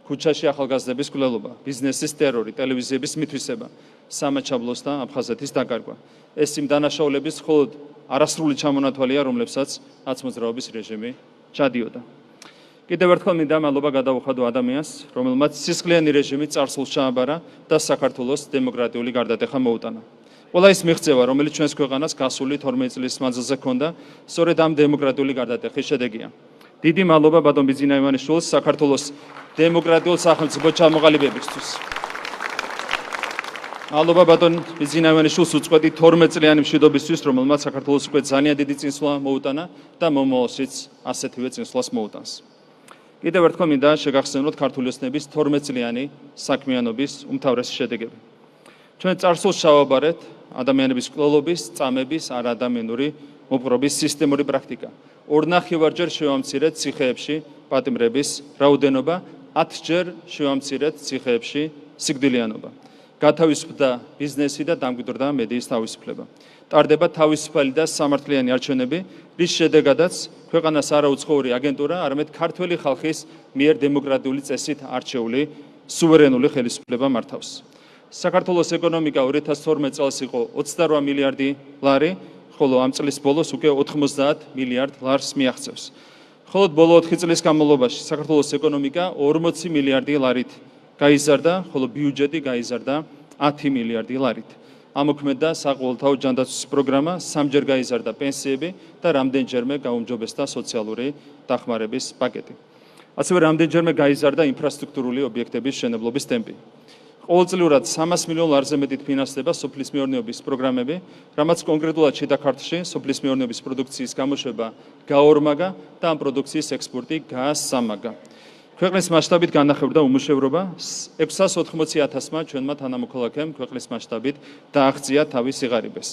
ქუჩაში ახალგაზრდების გულელობა, ბიზნესის ტერორი, ტელევიზიების მითვისება, სამაჩაბლოს და აფხაზეთის დაკარგვა. ეს იმ დანაშაულების მხოლოდ არასრული ჩამონათვალია, რომლებსაც აცმოძრაობის რეჟიმი ჩადიოდა. კიდევ ერთხელ მინდა მადლობა გადავუხადო ადამიანს, რომელმაც სისხლიანი რეჟიმი წარსულს ჩააბარა და საქართველოს დემოკრატიული გარდატეხა მოუტანა. ყველა ის მიღწევა, რომელიც ჩვენს ქვეყანას გასული 12 წლის მანძილზე ჰქონდა, სწორედ ამ დემოკრატიული გარდატეხის შედეგია. დიდი მადლობა ბატონ ბიძინა ივანიშვილს საქართველოს დემოკრატიულ სახელმწიფო ჩამოყალიბებისთვის. მადლობა ბატონ ბიძინა ივანიშვილს უწყვეტი 12 წლიანი მშვიდობისთვის, რომელმაც საქართველოს უკვე ძალიან დიდი წინსვლა მოუტანა და მომავალშიც ასეთივე წინსვლას მოუტანს. კიდევ ერთხელ მინდა შეგახსენოთ ქართული ოცნების 12 წლიანი საქმიანობის უმთავრესი შედეგები. ჩვენ წარსულს შევაბარეთ ადამიანების მკვლელობის, წამების, არაადამიანური მოპყრობის სისტემური პრაქტიკა. 2.5-ჯერ შევამცირეთ ციხეებში პატიმრების რაოდენობა, 10-ჯერ შევამცირეთ ციხეებში სიკვდილიანობა. გათავისუფლდა ბიზნესი და დამკვიდრდა მედიის თავისუფლება. ტარდება თავისუფალი და სამართლიანი არჩევნები, რის შედეგადაც ქვეყანას არა უცხოური აგენტურა, არამედ ქართველი ხალხის მიერ დემოკრატიული წესით არჩეული სუვერენული ხელისუფლება მართავს. საქართველოს ეკონომიკა 2012 წელს იყო 28 მილიარდი ლარი, ხოლო ამ წლის ბოლოს უკვე 90 მილიარდ ლარს მიაღწევს. მხოლოდ ბოლო 4 წლის განმავლობაში საქართველოს ეკონომიკა 40 მილიარდი ლარით გაიზარდა, ხოლო ბიუჯეტი გაიზარდა 10 მილიარდი ლარით. ამოქმედდა საყოველთაო ჯანდაცვის პროგრამა, 3-ჯერ გაიზარდა პენსიები და რამდენჯერმე გაუმჯობესდა სოციალური დახმარების პაკეტი. ასევე რამდენჯერმე გაიზარდა ინფრასტრუქტურული ობიექტების მშენებლობის ტემპი. ყოველწლიურად 300 მილიონ ლარზე მეტით ფინანსდება სოფლის მეურნეობის პროგრამები, რამაც კონკრეტულად შიდა ქართლში სოფლის მეურნეობის პროდუქციის გამოშვება გაორმაგა და ამ პროდუქციის ექსპორტი გაასამაგა. ქვეყნის მასშტაბით განახებდა უმუშევრობა 680,000-მა ჩვენმა თანამოქალაქემ ქვეყნის მასშტაბით დააღწია თავის სიღარიბეს.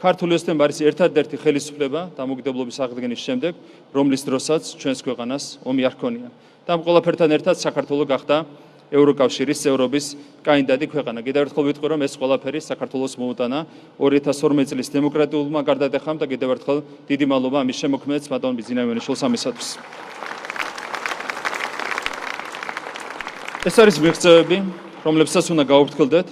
ქართული ოცნება არის ერთადერთი ხელისუფლება დამოუკიდებლობის აღდგენის შემდეგ, რომლის დროსაც ჩვენს ქვეყანას ომი არ ჰქონია. და ამ ყველაფერთან ერთად საქართველო გახდა ევროკავშირის წევრობის კანდიდატი ქვეყანა. კიდევ ერთხელ ვიტყვი, რომ ეს ყველაფერი საქართველოს მოუტანა 2012 წლის დემოკრატიულმა გარდატეხამ და კიდევ ერთხელ დიდი მადლობა ამის შემოქმედებს ბატონ ბიძინა ივანიშვილს ამისათვის. ეს არის მიღწევები, რომლებსაც უნდა გავუფრთხილდეთ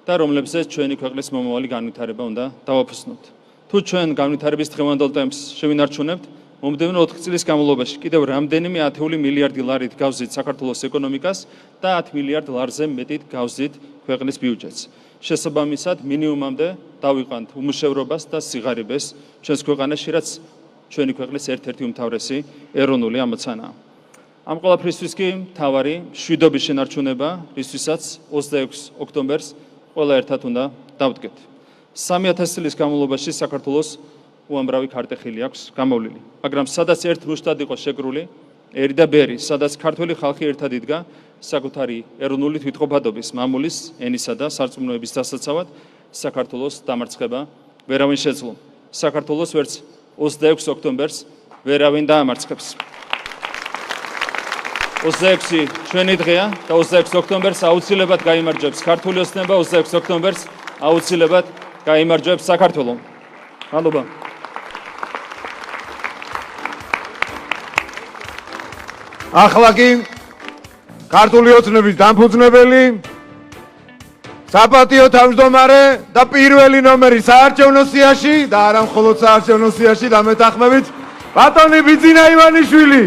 და რომლებზეც ჩვენი ქვეყნის მომავალი განვითარება უნდა დავაფუძნოთ. თუ ჩვენ განვითარების დღევანდელ ტემპს შევინარჩუნებთ, მომდევნო 4 წლის განმავლობაში კიდევ რამდენიმე ათეული მილიარდი ლარით გავზით საქართველოს ეკონომიკას და 10 მილიარდ ლარზე მეტით გავზით ქვეყნის ბიუჯეტს. შესაბამისად, მინიმუმამდე დავიყვანთ უმუშევრობას და სიღარიბეს ჩვენს ქვეყანაში, რაც ჩვენი ქვეყნის ერთ-ერთი უმთავრესი ეროვნული ამოცანაა. ამ ყველაფრისთვის კი მთავარი მშვიდობის შენარჩუნება, რისთვისაც 26 ოქტომბერს ყველა ერთად უნდა დავდგეთ. 3000 წლის განმავლობაში საქართველოს უამრავი ქარტეხილი აქვს გამოვლილი, მაგრამ სადაც ერთ მუშტად იყო შეკრული ერი და ბერი, სადაც ქართველი ხალხი ერთად იდგა საკუთარი ეროვნული თვითყოფადობის, მამულის, ენისა და სარწმუნოების დასაცავად, საქართველოს დამარცხება ვერავინ შეძლო. საქართველოს ვერც 26 ოქტომბერს ვერავინ დაამარცხებს. 26 ჩვენი დღეა და 26 ოქტომბერს აუცილებლად გაიმარჯვებს ქართული ოცნება, 26 ოქტომბერს აუცილებლად გაიმარჯვებს საქართველო. მადლობა. ახლა კი ქართული ოცნების დამფუძნებელი, საპატიო თავმჯდომარე და პირველი ნომერი საარჩევნო სიაში და არა მხოლოდ საარჩევნო სიაში დამეთანხმებით ბატონი ბიძინა ივანიშვილი.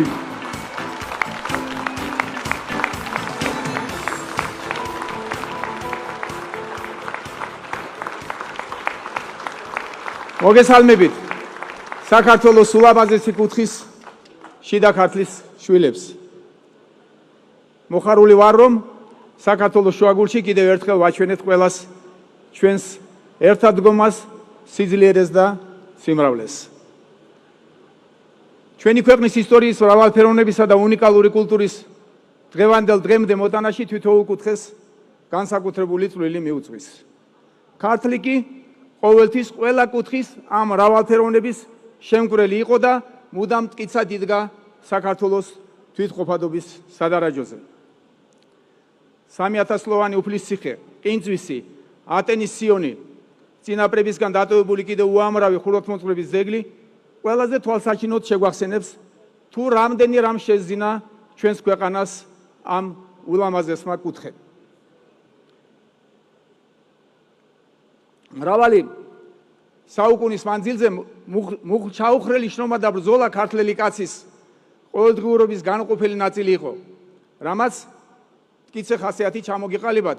მოგესალმებით საქართველოს ულამაზესი კუთხის შიდა ქართლის შვილებს. მოხარული ვარ, რომ საქართველოს შუაგულში კიდევ ერთხელ ვაჩვენეთ ყველას ჩვენს ერთადგომას, სიძლიერეს და სიმრავლეს. ჩვენი ქვეყნის ისტორიის მრავალფეროვნებისა და უნიკალური კულტურის დღევანდელ დღემდე მოტანაში თითოეულ კუთხეს განსაკუთრებული წვლილი მიუძღვის. ქართლი კი ყოველთვის ყველა კუთხის ამ მრავალფეროვნების შემგვრელი იყო და მუდამ მტკიცად იდგა საქართველოს თვითყოფადობის სადარაჯოზე. 3000-ლოვანი უფლისციხე, ყინწვისი, ატენის სიონი, წინაპრებისგან დატოვებული კიდევ უამრავი ხუროთმოძღვრების ძეგლი ყველაზე თვალსაჩინოდ შეგვახსენებს თუ რამდენი რამ შეძინა ჩვენს ქვეყანას ამ ულამაზესმა კუთხემ. მრავალი საუკუნის მანძილზე ჩაუხრელი შრომა და ბრძოლა ქართველი კაცის ყოველდღიურობის განუყოფელი ნაწილი იყო, რამაც მტკიცე ხასიათი ჩამოგიყალიბათ.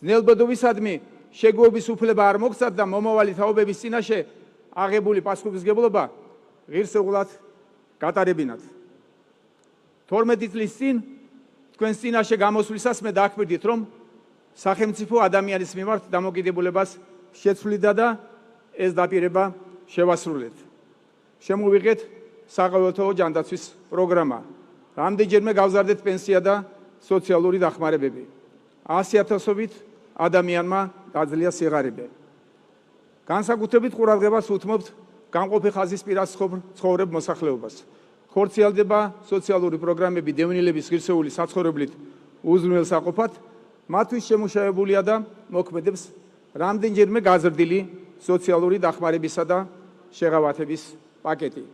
ძნელბედოვისადმი შეგუების უფლება არ მოგცათ და მომავალი თაობების წინაშე აღებული პასუხისმგებლობა ღირსეულად გატარებინათ. 12 წლის წინ თქვენს წინაშე გამოსვლისას მე დააკვირდით, რომ სახელმწიფო ადამიანის მიმართ დამოკიდებულებას შეცვლიდა და ეს დაპირება შევასრულეთ. შემოვიღეთ საყოველთაო ჯანდაცვის პროგრამა. რამდენჯერმე გავზარდეთ პენსია და სოციალური დახმარებები. 100,000-ობით ადამიანმა დაძლია სიღარიბე. განსაკუთრებით ყურადღებას უთმობთ გამყოფი ხაზის პირას ცხოვრებ მოსახლეობას. ხორციელდება სოციალური პროგრამები დევნილების ღირსეული საცხოვრებლით უზრუნველსაყოფად, მათთვის შემუშავებულია და მოქმედებს რამდენჯერმე გაზრდილი სოციალური დახმარებისა და შეღავათების პაკეტი.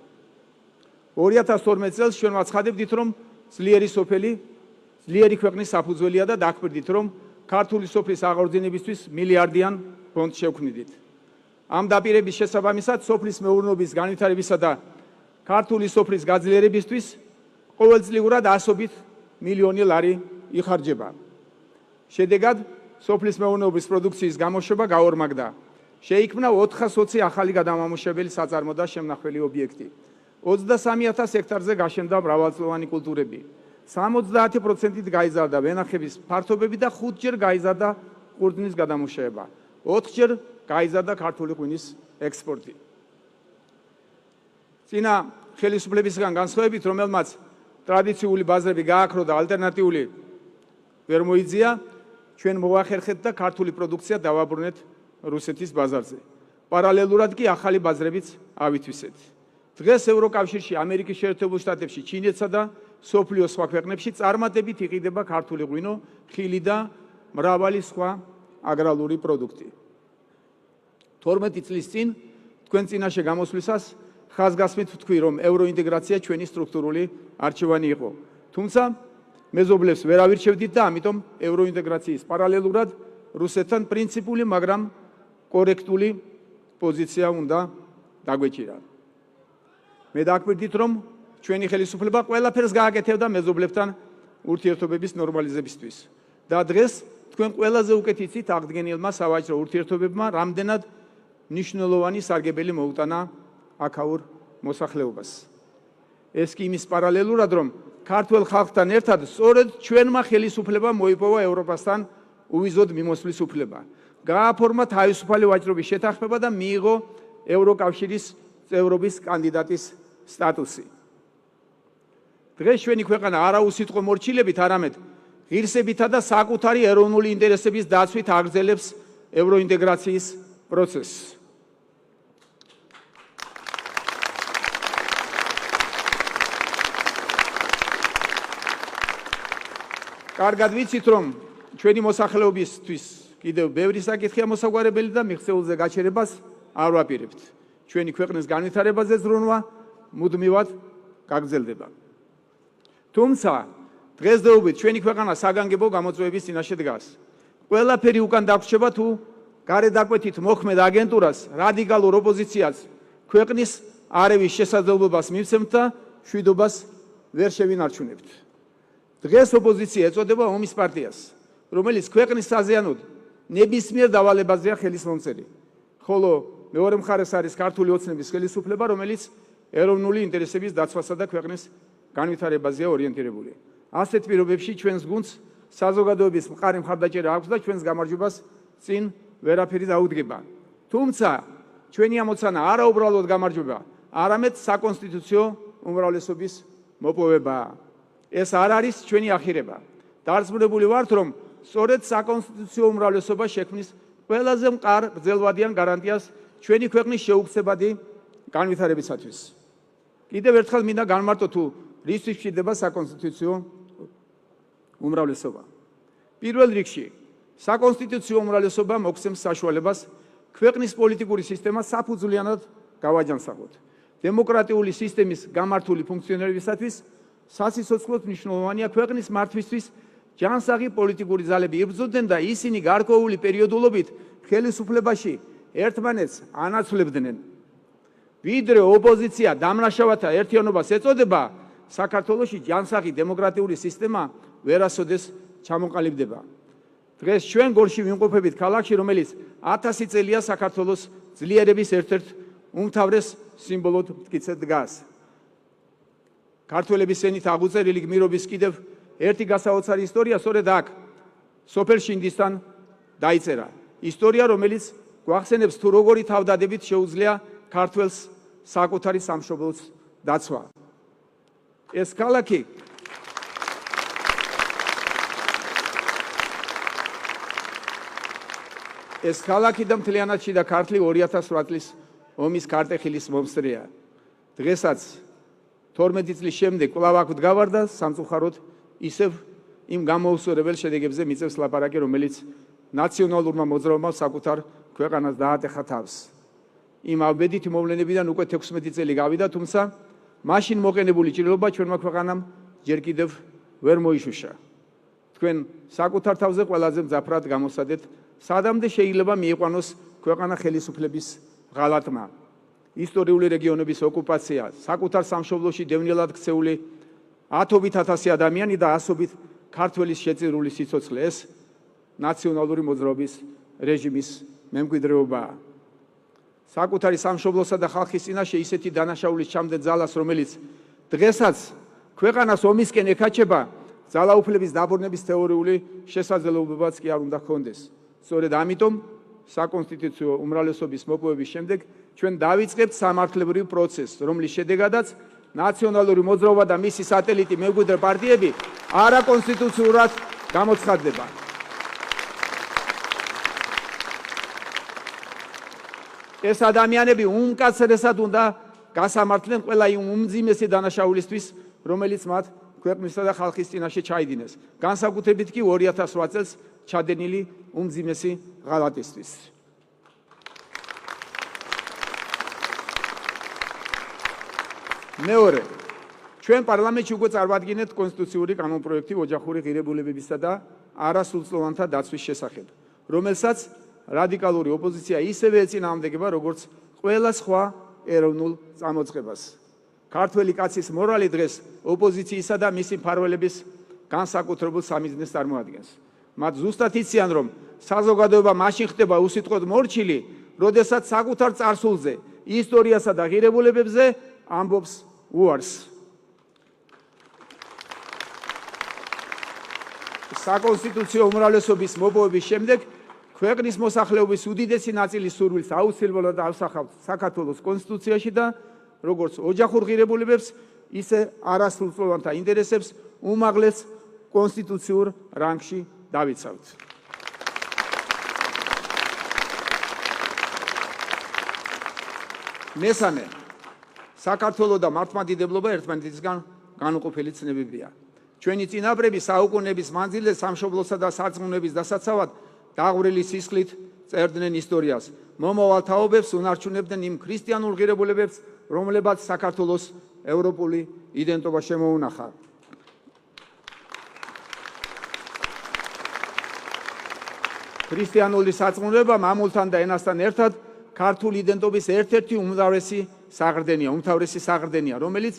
2012 წელს ჩვენ ვაცხადებდით, რომ ძლიერი სოფელი, ძლიერი ქვეყნის საფუძველია და დაგვირდით, რომ ქართული სოფლის აღორძინებისთვის მილიარდიან ფონდს შევქმნით. ამ დაპირების შესაბამისად სოფლის მეურნეობის განვითარებისა და ქართული სოფლის გაძლიერებისთვის ყოველწლიურად ასობით მილიონი ლარი იხარჯება. შედეგად სოფლის მეურნეობის პროდუქციის გამოშვება გაორმაგდა. შეიქმნა 420 ახალი გადამამუშავებელი საწარმო და შემნახველი ობიექტი. 23,000 ჰექტარზე გაშენდა მრავალწლოვანი კულტურები. 70%-ით გაიზარდა ვენახების ფართობები და 5-ჯერ გაიზარდა ყურძნის გადამუშავება. 4-ჯერ გაიზარდა ქართული ღვინის ექსპორტი. წინა ხელისუფლებისგან განსხვავებით, რომელმაც ტრადიციული ბაზრები გააქრო და ალტერნატიული ვერ მოიძია, ჩვენ მოვახერხეთ და ქართული პროდუქცია დავაბრუნეთ რუსეთის ბაზარზე. პარალელურად კი ახალი ბაზრებიც ავითვისეთ. დღეს ევროკავშირში, ამერიკის შეერთებულ შტატებში, ჩინეთსა და სოფლიოს სხვა ქვეყნებში წარმატებით იყიდება ქართული ღვინო, ხილი და მრავალი სხვა აგრარული პროდუქტი. 12 წლის წინ თქვენ წინაშე გამოსვლისას ხაზგასმით ვთქვი, რომ ევროინტეგრაცია ჩვენი სტრუქტურული არჩევანი იყო. თუმცა მეზობლებს ვერ ავირჩევდით და ამიტომ ევროინტეგრაციის პარალელურად რუსეთთან პრინციპული, მაგრამ კორექტული პოზიცია უნდა დაგვეჭირა. მე დააკვირდით, რომ ჩვენი ხელისუფლება ყველაფერს გააკეთებდა მეზობლებთან ურთიერთობების ნორმალიზებისთვის. და დღეს თქვენ ყველაზე უკეთ იცით აღდგენილმა სავაჭრო ურთიერთობებმა რამდენად მნიშვნელოვანი სარგებელი მოუტანა აქაურ მოსახლეობას. ეს კი იმის პარალელურად, რომ ქართველ ხალხთან ერთად სწორედ ჩვენმა ხელისუფლებამ მოიპოვა ევროპასთან უვიზოდ მიმოსვლის უფლება. გააფორმა თავისუფალი ვაჭრობის შეთანხმება და მიიღო ევროკავშირის წევრობის კანდიდატის სტატუსი. დღეს ჩვენი ქვეყანა არა უსიტყვო მორჩილებით, არამედ ღირსებითა და საკუთარი ეროვნული ინტერესების დაცვით აგრძელებს ევროინტეგრაციის პროცესს. კარგად ვიცით, რომ ჩვენი მოსახლეობისთვის კიდევ ბევრი საკითხია მოსაგვარებელი და მიღწეულზე გაჩერებას არ ვაპირებთ. ჩვენი ქვეყნის განვითარებაზე ზრუნვა მუდმივად გაგრძელდება. თუმცა დღესდღეობით ჩვენი ქვეყანა საგანგებო გამოწვევების წინაშე დგას. ყველაფერი უკან დაგვრჩება თუ გარედაკვეთით მოქმედ აგენტურას, რადიკალურ ოპოზიციას, ქვეყნის არევის შესაძლებლობას მივცემთ და მშვიდობას ვერ შევინარჩუნებთ. დღეს ოპოზიცია ეწოდება ომის პარტიას, რომელიც ქვეყნის საზიანოდ ნებისმიერ დავალებაზეა ხელის მომწერი. ხოლო მეორე მხარეს არის ქართული ოცნების ხელისუფლება, რომელიც ეროვნული ინტერესების დაცვასა და ქვეყნის განვითარებაზეა ორიენტირებული. ასეთ პირობებში ჩვენს გუნდს საზოგადოების მყარი მხარდაჭერა აქვს და ჩვენს გამარჯვებას წინ ვერაფერი დაუდგება. თუმცა ჩვენი ამოცანა არა უბრალოდ გამარჯვება, არამედ საკონსტიტუციო უმრავლესობის მოპოვებაა. ეს არ არის ჩვენი ახირება. დარწმუნებული ვართ, რომ სწორედ საკონსტიტუციო უმრავლესობა შექმნის ყველაზე მყარ გრძელვადიან გარანტიას ჩვენი ქვეყნის შეუქცებადი განვითარებისათვის. კიდევ ერთხელ მინდა განმარტო თუ რისთვის გვჭირდება საკონსტიტუციო უმრავლესობა. პირველ რიგში, საკონსტიტუციო უმრავლესობა მოგცემს საშუალებას ქვეყნის პოლიტიკური სისტემა საფუძვლიანად გავაჯანსაღოთ. დემოკრატიული სისტემის გამართული ფუნქციონირებისათვის სასიცოცხლოდ მნიშვნელოვანია ქვეყნის მართვისთვის ჯანსაღი პოლიტიკური ძალები იბრძოდნენ და ისინი გარკვეული პერიოდულობით ხელისუფლებაში ერთმანეთს ანაცვლებდნენ. ვიდრე ოპოზიცია დამნაშავეთა ერთიანობას ეწოდება, საქართველოში ჯანსაღი დემოკრატიული სისტემა ვერასოდეს ჩამოყალიბდება. დღეს ჩვენ გორში ვიმყოფებით ქალაქში, რომელიც 1000 წელია საქართველოს ძლიერების ერთ-ერთ უმთავრეს სიმბოლოდ მტკიცედ დგას. ქართველების ენით აღუწერილი გმირობის კიდევ ერთი გასაოცარი ისტორია სწორედ აქ, სოფელ შინდისთან დაიწერა. ისტორია, რომელიც გვახსენებს თუ როგორი თავდადებით შეუძლია ქართველს საკუთარი სამშობლოს დაცვა. ეს ქალაქი და მთლიანად შიდა ქართლი 2008 წლის ომის ქარტეხილის მომსწრეა. დღესაც 12 წლის შემდეგ კვლავ აქ ვდგავარ და სამწუხაროდ ისევ იმ გამოუსწორებელ შედეგებზე მიწევს ლაპარაკი, რომელიც ნაციონალურმა მოძრაობამ საკუთარ ქვეყანას დაატეხა თავს. იმ აბედითი მოვლენებიდან უკვე 16 წელი გავიდა, თუმცა მაშინ მოყენებული ჭრილობა ჩვენმა ქვეყანამ ჯერ კიდევ ვერ მოიშუშა. თქვენ საკუთარ თავზე ყველაზე მძაფრად გამოსადეთ, სადამდე შეიძლება მიიყვანოს ქვეყანა ხელისუფლების ღალატმა. ისტორიული რეგიონების ოკუპაცია, საკუთარ სამშობლოში დევნილად ქცეული 10,000 ადამიანი და ასობით ქართველის შეწირული სიცოცხლე. ეს ნაციონალური მოძრაობის რეჟიმის მემკვიდრეობაა. საკუთარი სამშობლოსა და ხალხის წინაშე ისეთი დანაშაულის ჩამდენ ძალას, რომელიც დღესაც ქვეყანას ომისკენ ეკაჩება, ძალაუფლების დაბრუნების თეორიული შესაძლებლობებაც კი არ უნდა ჰქონდეს. სწორედ ამიტომ საკონსტიტუციო უმრავლესობის მოპოვების შემდეგ ჩვენ დავიწყებთ სამართლებრივ პროცესს, რომლის შედეგადაც ნაციონალური მოძრაობა და მისი სატელიტი მემკვიდრე პარტიები არაკონსტიტუციურად გამოცხადდება. ეს ადამიანები უმკაცრესად უნდა გასამართლენ ყველა იმ უმძიმესი დანაშაულისთვის, რომელიც მათ ქვეყნისა და ხალხის წინაშე ჩაიდინეს. განსაკუთრებით კი 2008 წელს ჩადენილი უმძიმესი ღალატისთვის. მეორე, ჩვენ პარლამენტში უკვე წარმოვადგინეთ კონსტიტუციური კანონპროექტი ოჯახური ღირებულებებისა და არასრულწლოვანთა დაცვის შესახებ, რომელსაც რადიკალური ოპოზიცია ისევე ეწინააღმდეგება, როგორც ყველა სხვა ეროვნულ წამოწყებას. ქართველი კაცის მორალი დღეს ოპოზიციისა და მისი მფარველების განსაკუთრებულ სამიზნეს წარმოადგენს. მათ ზუსტად იციან, რომ საზოგადოება მაშინ ხდება უსიტყვოდ მორჩილი, როდესაც საკუთარ წარსულზე, ისტორიასა და ღირებულებებზე ამბობს უარს. საკონსტიტუციო უმრავლესობის მოპოვების შემდეგ ქვეყნის მოსახლეობის უდიდესი ნაწილის სურვილს აუცილებლად ავსახავთ საქართველოს კონსტიტუციაში და როგორც ოჯახურ ღირებულებებს, ისე არასრულწლოვანთა ინტერესებს უმაღლეს კონსტიტუციურ რანგში დავიცავთ. მესამე, საქართველოს და მართლმადიდებლობა ერთმანეთისგან განუყოფელი ცნებებია. ჩვენი წინაპრები საუკუნეების მანძილზე სამშობლოსა და სარწმუნოების დასაცავად დაღვრილი სისხლით წერდნენ ისტორიას. მომავალ თაობებს უნარჩუნებდნენ იმ ქრისტიანულ ღირებულებებს, რომლებაც საქართველოს ევროპული იდენტობა შემოუნახა. ქრისტიანული სარწმუნოება მამულთან და ენასთან ერთად ქართული იდენტობის ერთ-ერთი უმთავრესი საყრდენია, რომელიც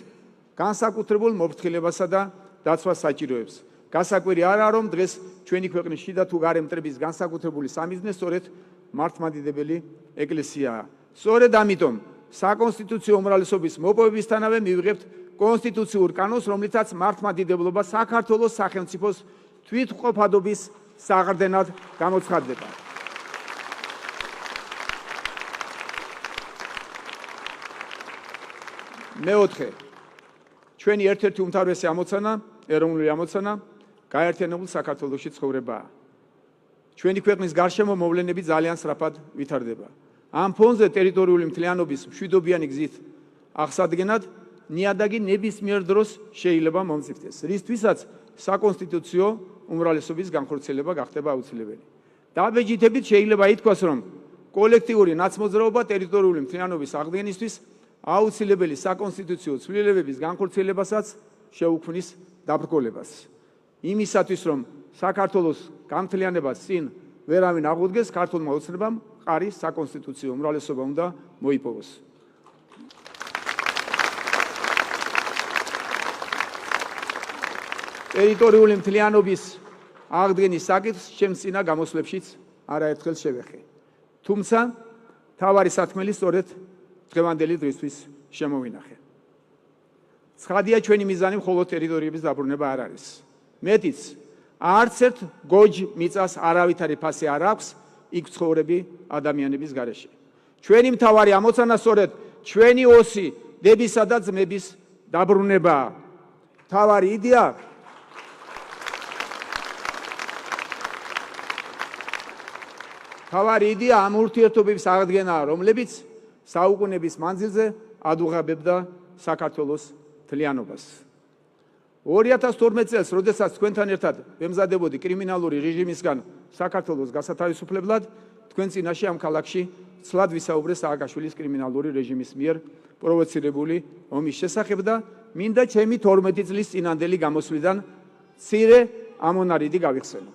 განსაკუთრებულ მოფრთხილებასა და დაცვას საჭიროებს. გასაკვირი არაა, რომ დღეს ჩვენი ქვეყნის შიდა თუ გარე მტრების განსაკუთრებული სამიზნე სწორედ მართლმადიდებელი ეკლესიაა. სწორედ ამიტომ საკონსტიტუციო უმრავლესობის მოპოვებისთანავე მივიღებთ კონსტიტუციურ კანონს, რომლითაც მართლმადიდებლობა საქართველოს სახელმწიფოს თვითმყოფადობის საყრდენად გამოცხადდება. მეოთხე, ჩვენი ერთ-ერთი უმთავრესი ამოცანა, ეროვნული ამოცანა, გაერთიანებულ საქართველოში ცხოვრებაა. ჩვენი ქვეყნის გარშემო მოვლენები ძალიან სწრაფად ვითარდება. ამ ფონზე ტერიტორიული მთლიანობის მშვიდობიანი გზით აღსადგენად ნიადაგი ნებისმიერ დროს შეიძლება მომწიფდეს, რისთვისაც საკონსტიტუციო უმრავლესობის განხორციელება გახდება აუცილებელი. დაბეჭდებით შეიძლება ითქვას, რომ კოლექტიური ნაცმოძრაობა ტერიტორიული მთლიანობის აღდგენისთვის აუცილებელი საკონსტიტუციო ცვლილებების განხორციელებასაც შეუქმნის დაბრკოლებას. იმისათვის, რომ საქართველოს გამთლიანებას წინ ვერავინ აღუდგეს, ქართულმა ოცნებამ მყარი საკონსტიტუციო უმრავლესობა უნდა მოიპოვოს. ტერიტორიული მთლიანობის აღდგენის საკითხს ჩემს წინა გამოსვლებშიც არაერთხელ შევეხე. თუმცა თავარი სათქმელი სწორედ დღევანდელი დღისთვის შემოვინახე. ცხადია, ჩვენი მიზანი მხოლოდ ტერიტორიების დაბრუნება არ არის. მეტიც, არც ერთ გოჯ მიწას არავითარი ფასი არ აქვს იქ ცხოვრები ადამიანების გარეშე. ჩვენი მთავარი ამოცანა სწორედ ჩვენი ოსი დებისა და ძმების დაბრუნებაა. მთავარი იდეა ამ ურთიერთობების აღდგენაა, რომლებიც საუკუნეების მანძილზე ადუღებებდა საქართველოს მთლიანობას. 2012 წელს, როდესაც თქვენთან ერთად ვემზადებოდი კრიმინალური რეჟიმისგან საქართველოს გასათავისუფლებლად, თქვენ წინაშე ამ ქალაქში ცლად ვისაუბრე სააკაშვილის კრიმინალური რეჟიმის მიერ პროვოცირებული ომის შესახებ და მინდა ჩემი 12 წლის წინანდელი გამოსვლიდან მცირე ამონარიდი გავიხსენო.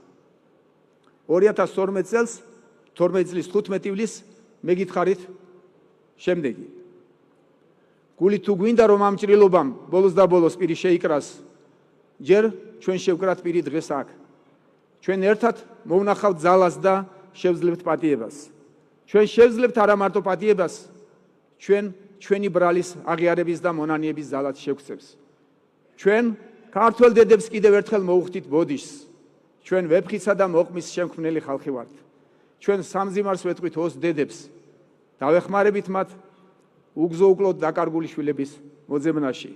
2012 წელს 12 წლის 15 ივლისს მეგითხარით შემდეგი. გული თუ გვინდა რომ ამ ჭრილობამ ბოლოს და ბოლოს პირი შეიკრას, ჯერ ჩვენ შევკრათ პირი დღეს აქ. ჩვენ ერთად მოვნახავთ ძალას და შევძლებთ პატიებას. ჩვენ შევძლებთ არა მარტო პატიებას, ჩვენი ბრალის აღიარების და მონანიების ძალაც შევქცევს. ჩვენ ქართველ დედებს კიდევ ერთხელ მოუხდით ბოდიშს. ჩვენ ვეფხისა და მოყმის შემქმნელი ხალხი ვართ. ჩვენ სამძიმარს ვეთყვით ოს დედებს. დავეხმარებით მათ უგზო-უკლოდ დაკარგული შვილების მოძებნაში.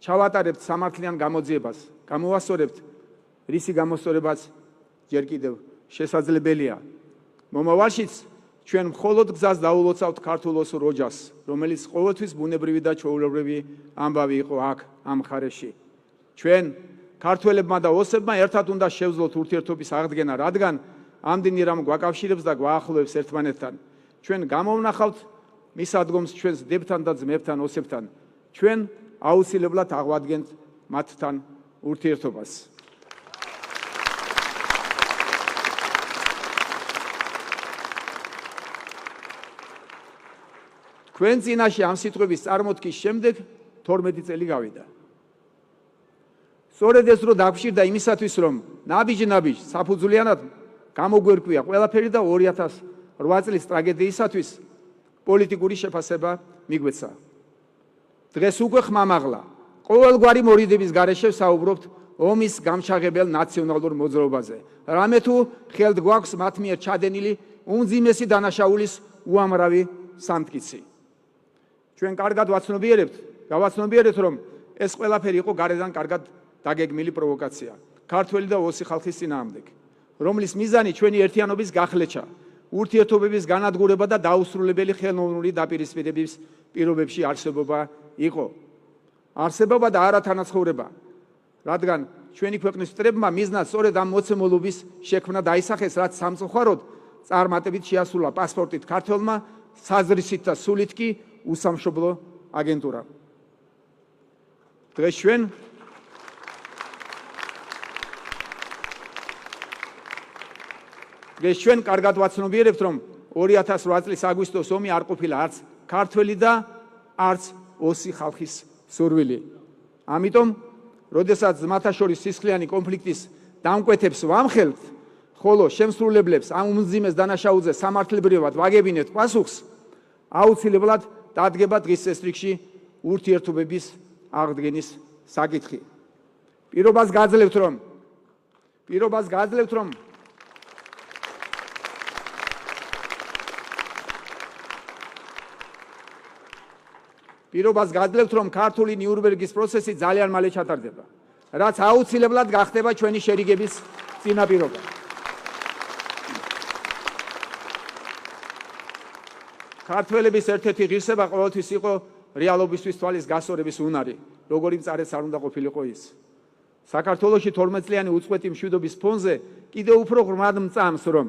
ჩავატარებთ სამართლიან გამოძიებას, გამოვასწორებთ, რისი გამოსწორებაც ჯერ კიდევ შესაძლებელია. მომავალშიც ჩვენ მხოლოდ გზას დაულოცავთ ქართულ ოსურ ოჯახს, რომელიც ყოველთვის ბუნებრივი და ჩვეულებრივი ამბავი იყო აქ ამ მხარეში. ჩვენ ქართველებმა და ოსებმა ერთად უნდა შევძლოთ ურთიერთობის აღდგენა, რადგან ამდენი რამ გვაკავშირებს და გვაახლოვებს ერთმანეთთან. ჩვენ გამოვნახავთ მის ადგომს ჩვენს დებთან და ძმებთან, ოსებთან. ჩვენ აუცილებლად აღვადგენთ მათთან ურთიერთობას. თქვენ წინაშე ამ სიტყვების წარმოთქმის შემდეგ 12 წელი გავიდა. სწორედ ეს დრო დაგвшირდა იმისათვის, რომ ნაბიჯ-ნაბიჯ საფუძვლიანად გამოგვერკვია ყველაფერი და 2008 წლის ტრაგედიისათვის პოლიტიკური შეფასება მიგვეცა. დღეს უკვე ხმამაღლა ყოველგვარი მორიდების გარეშე საუბრობთ ომის გამჩაღებელ ნაციონალურ მოძრაობაზე. რამე თუ ხელთ გვაქვს მათ მიერ ჩადენილი უმძიმესი დანაშაულის უამრავი სამტკიცი. ჩვენ კარგად გავაცნობიერებთ, რომ ეს ყველაფერი იყო გარედან კარგად დაგეგმილი პროვოკაცია ქართველი და ოსი ხალხის წინააღმდეგ, რომლის მიზანი ჩვენი ერთიანობის გახლეჩა, ურთიერთობების განადგურება და დაუსრულებელი ხელოვნური დაპირისპირების პირობებში არსებობა იყო. არსებობა და არა თანაცხოვრება, რადგან ჩვენი ქვეყნის მტრებმა მიზნად სწორედ ამ მოცემულობის შექმნა დაისახეს, რაც სამწუხაროდ წარმატებით შეასრულა პასპორტით ქართველმა, საზრისით და სულით კი უსამშობლო აგენტურამ. დღეს ჩვენ კარგად ვაცნობიერებთ, რომ 2008 წლის აგვისტოს ომი არ ყოფილა არც ქართველი და არც ოსი ხალხის სურვილი. ამიტომ, როდესაც ძმათა შორის სისხლიანი კონფლიქტის დამკვეთებს ვამხელთ, ხოლო შემსრულებლებს ამ უმძიმეს დანაშაულზე სამართლებრივად ვაგებინებთ პასუხს, აუცილებლად დადგება დღის წესრიგში ურთიერთობების აღდგენის საკითხი. პირობას გაძლევთ, რომ ქართული ნიურნბერგის პროცესი ძალიან მალე ჩატარდება, რაც აუცილებლად გახდება ჩვენი შერიგების წინაპირობა. ქართველების ერთ-ერთი ღირსება ყოველთვის იყო რეალობისთვის თვალის გასწორების უნარი, როგორი მწარეც არ უნდა ყოფილიყო ის. საქართველოში 12 წლიანი უწყვეტი მშვიდობის ფონზე კიდევ უფრო ღრმად მწამს, რომ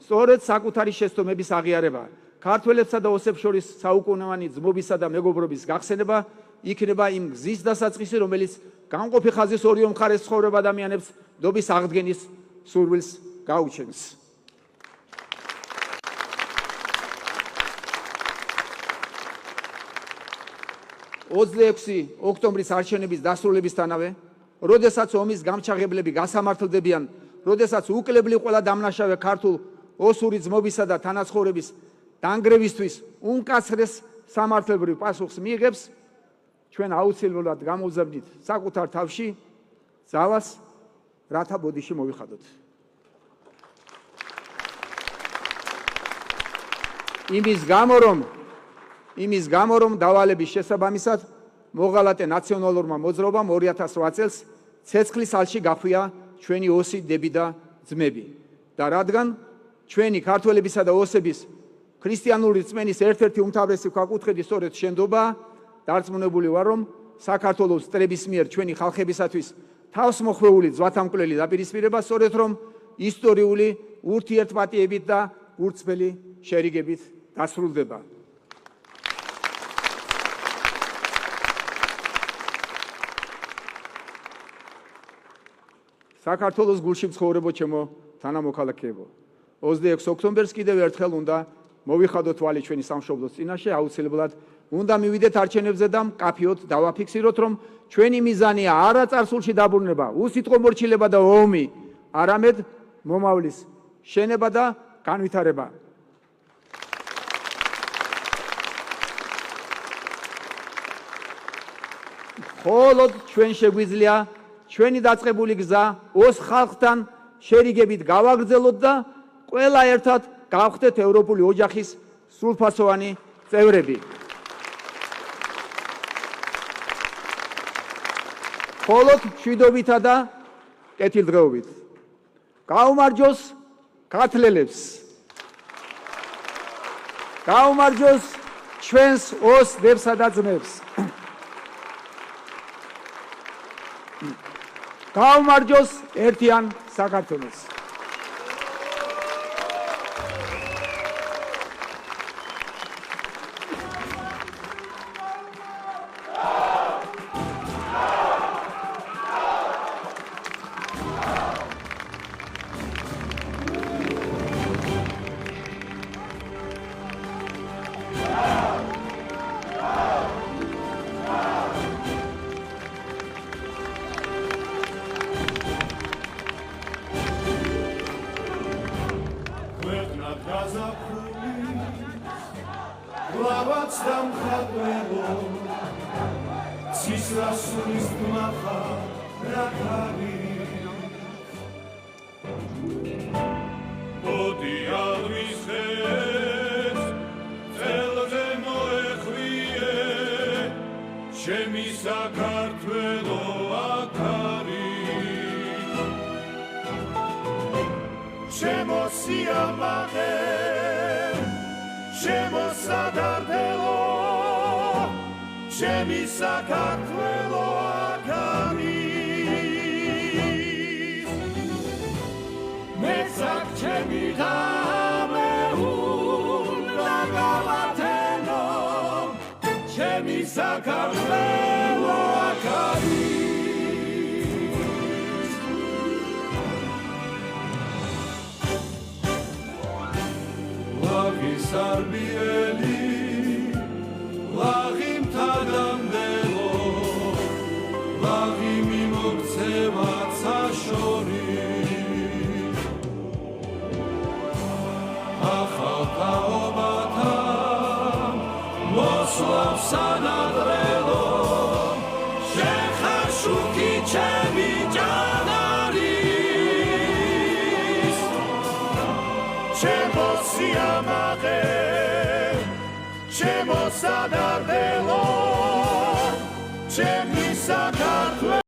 სწორედ საკუთარი შეცდომების აღიარება, ქართველებსა და ოსებს შორის საუკუნოვანი ძმობისა და მეგობრობის გახსენება იქნება იმ გზის დასაწყისი, რომელიც გამყოფი ხაზის ორივე მხარეს ცხოვრებ ადამიანებს დობის აღდგენის სურვილს გაუჩენს. 26 ოქტომბრის არჩევნების დასრულებისთანავე, როდესაც ომის გამჩაღებლები გასამართლდებიან, როდესაც უკლებლი ყველა დამნაშავე ქართულ ოსური ძმობისა და თანაცხოვრების დანგრევისთვის უმკაცრეს სამართლებრივ პასუხს მიიღებს, ჩვენ აუცილებლად გამოვზავნით საკუთარ თავში ძალას, რათა ბოდიში მოვიხადოთ. იმის გამო, რომ დავალების შესაბამისად მოღალატე ნაციონალურმა მოძრაობამ 2008 წელს ცეცხლის ალში გახვია ჩვენი ოსი დები და ძმები. და რადგან ჩვენი ქართველებისა და ოსების ქრისტიანული რწმენის ერთ-ერთი უმთავრესი ქვაკუთხედი სწორედ შენდობაა, დარწმუნებული ვარ, რომ საქართველოს მტრების მიერ ჩვენი ხალხებისათვის თავს მოხვეული ძვათამკვლელი დაპირისპირება სწორედ რომ ისტორიული ურთიერთპატიებით და ურწმელი შერიგებით დასრულდება. საქართველოს გულში მცხოვრებო ჩემო თანამოქალაქეებო, 26 ოქტომბერს კიდევ ერთხელ უნდა მოვიხადოთ თვალი ჩვენი სამშობლოს წინაშე, აუცილებლად უნდა მივიდეთ არჩევნებზე და მკაფიოდ დავაფიქსიროთ, რომ ჩვენი მიზანია არა წარსულში დაბრუნება, უსიტყვო მორჩილება და ომი, არამედ მომავლის შენება და განვითარება. მხოლოდ ჩვენ შეგვიძლია ჩვენი დაწყებული გზა ოს ხალხთან შერიგებით გავაგრძელოთ და ყველა ერთად გავხდეთ ევროპული ოჯახის სრულფასოვანი წევრები. მხოლოდ მშვიდობითა და კეთილდღეობით. გაუმარჯოს ქართველებს! გაუმარჯოს ჩვენს ოს დებსა და ძმებს. გაუმარჯოს ერთიან საქართველოს. Lavats dam khadvelo Cisrasulis tmacha rakari Odi alvishes Telze moechvie Shemi sakartvelo akari Shemosiamane შემოსადარდელო ჩემი საქართველო აქარი მეცაკ ჩემი ღამე უნდა გავათენო ჩემი საქართველო აქარი Sarbieli Lagim tadandelo Lagim imokceva tsashori Achalta obatam Moslav sanadrelo Shechashuki chemi janaris Chemosiamare Შემოსადარდელო ჩემი საქართველო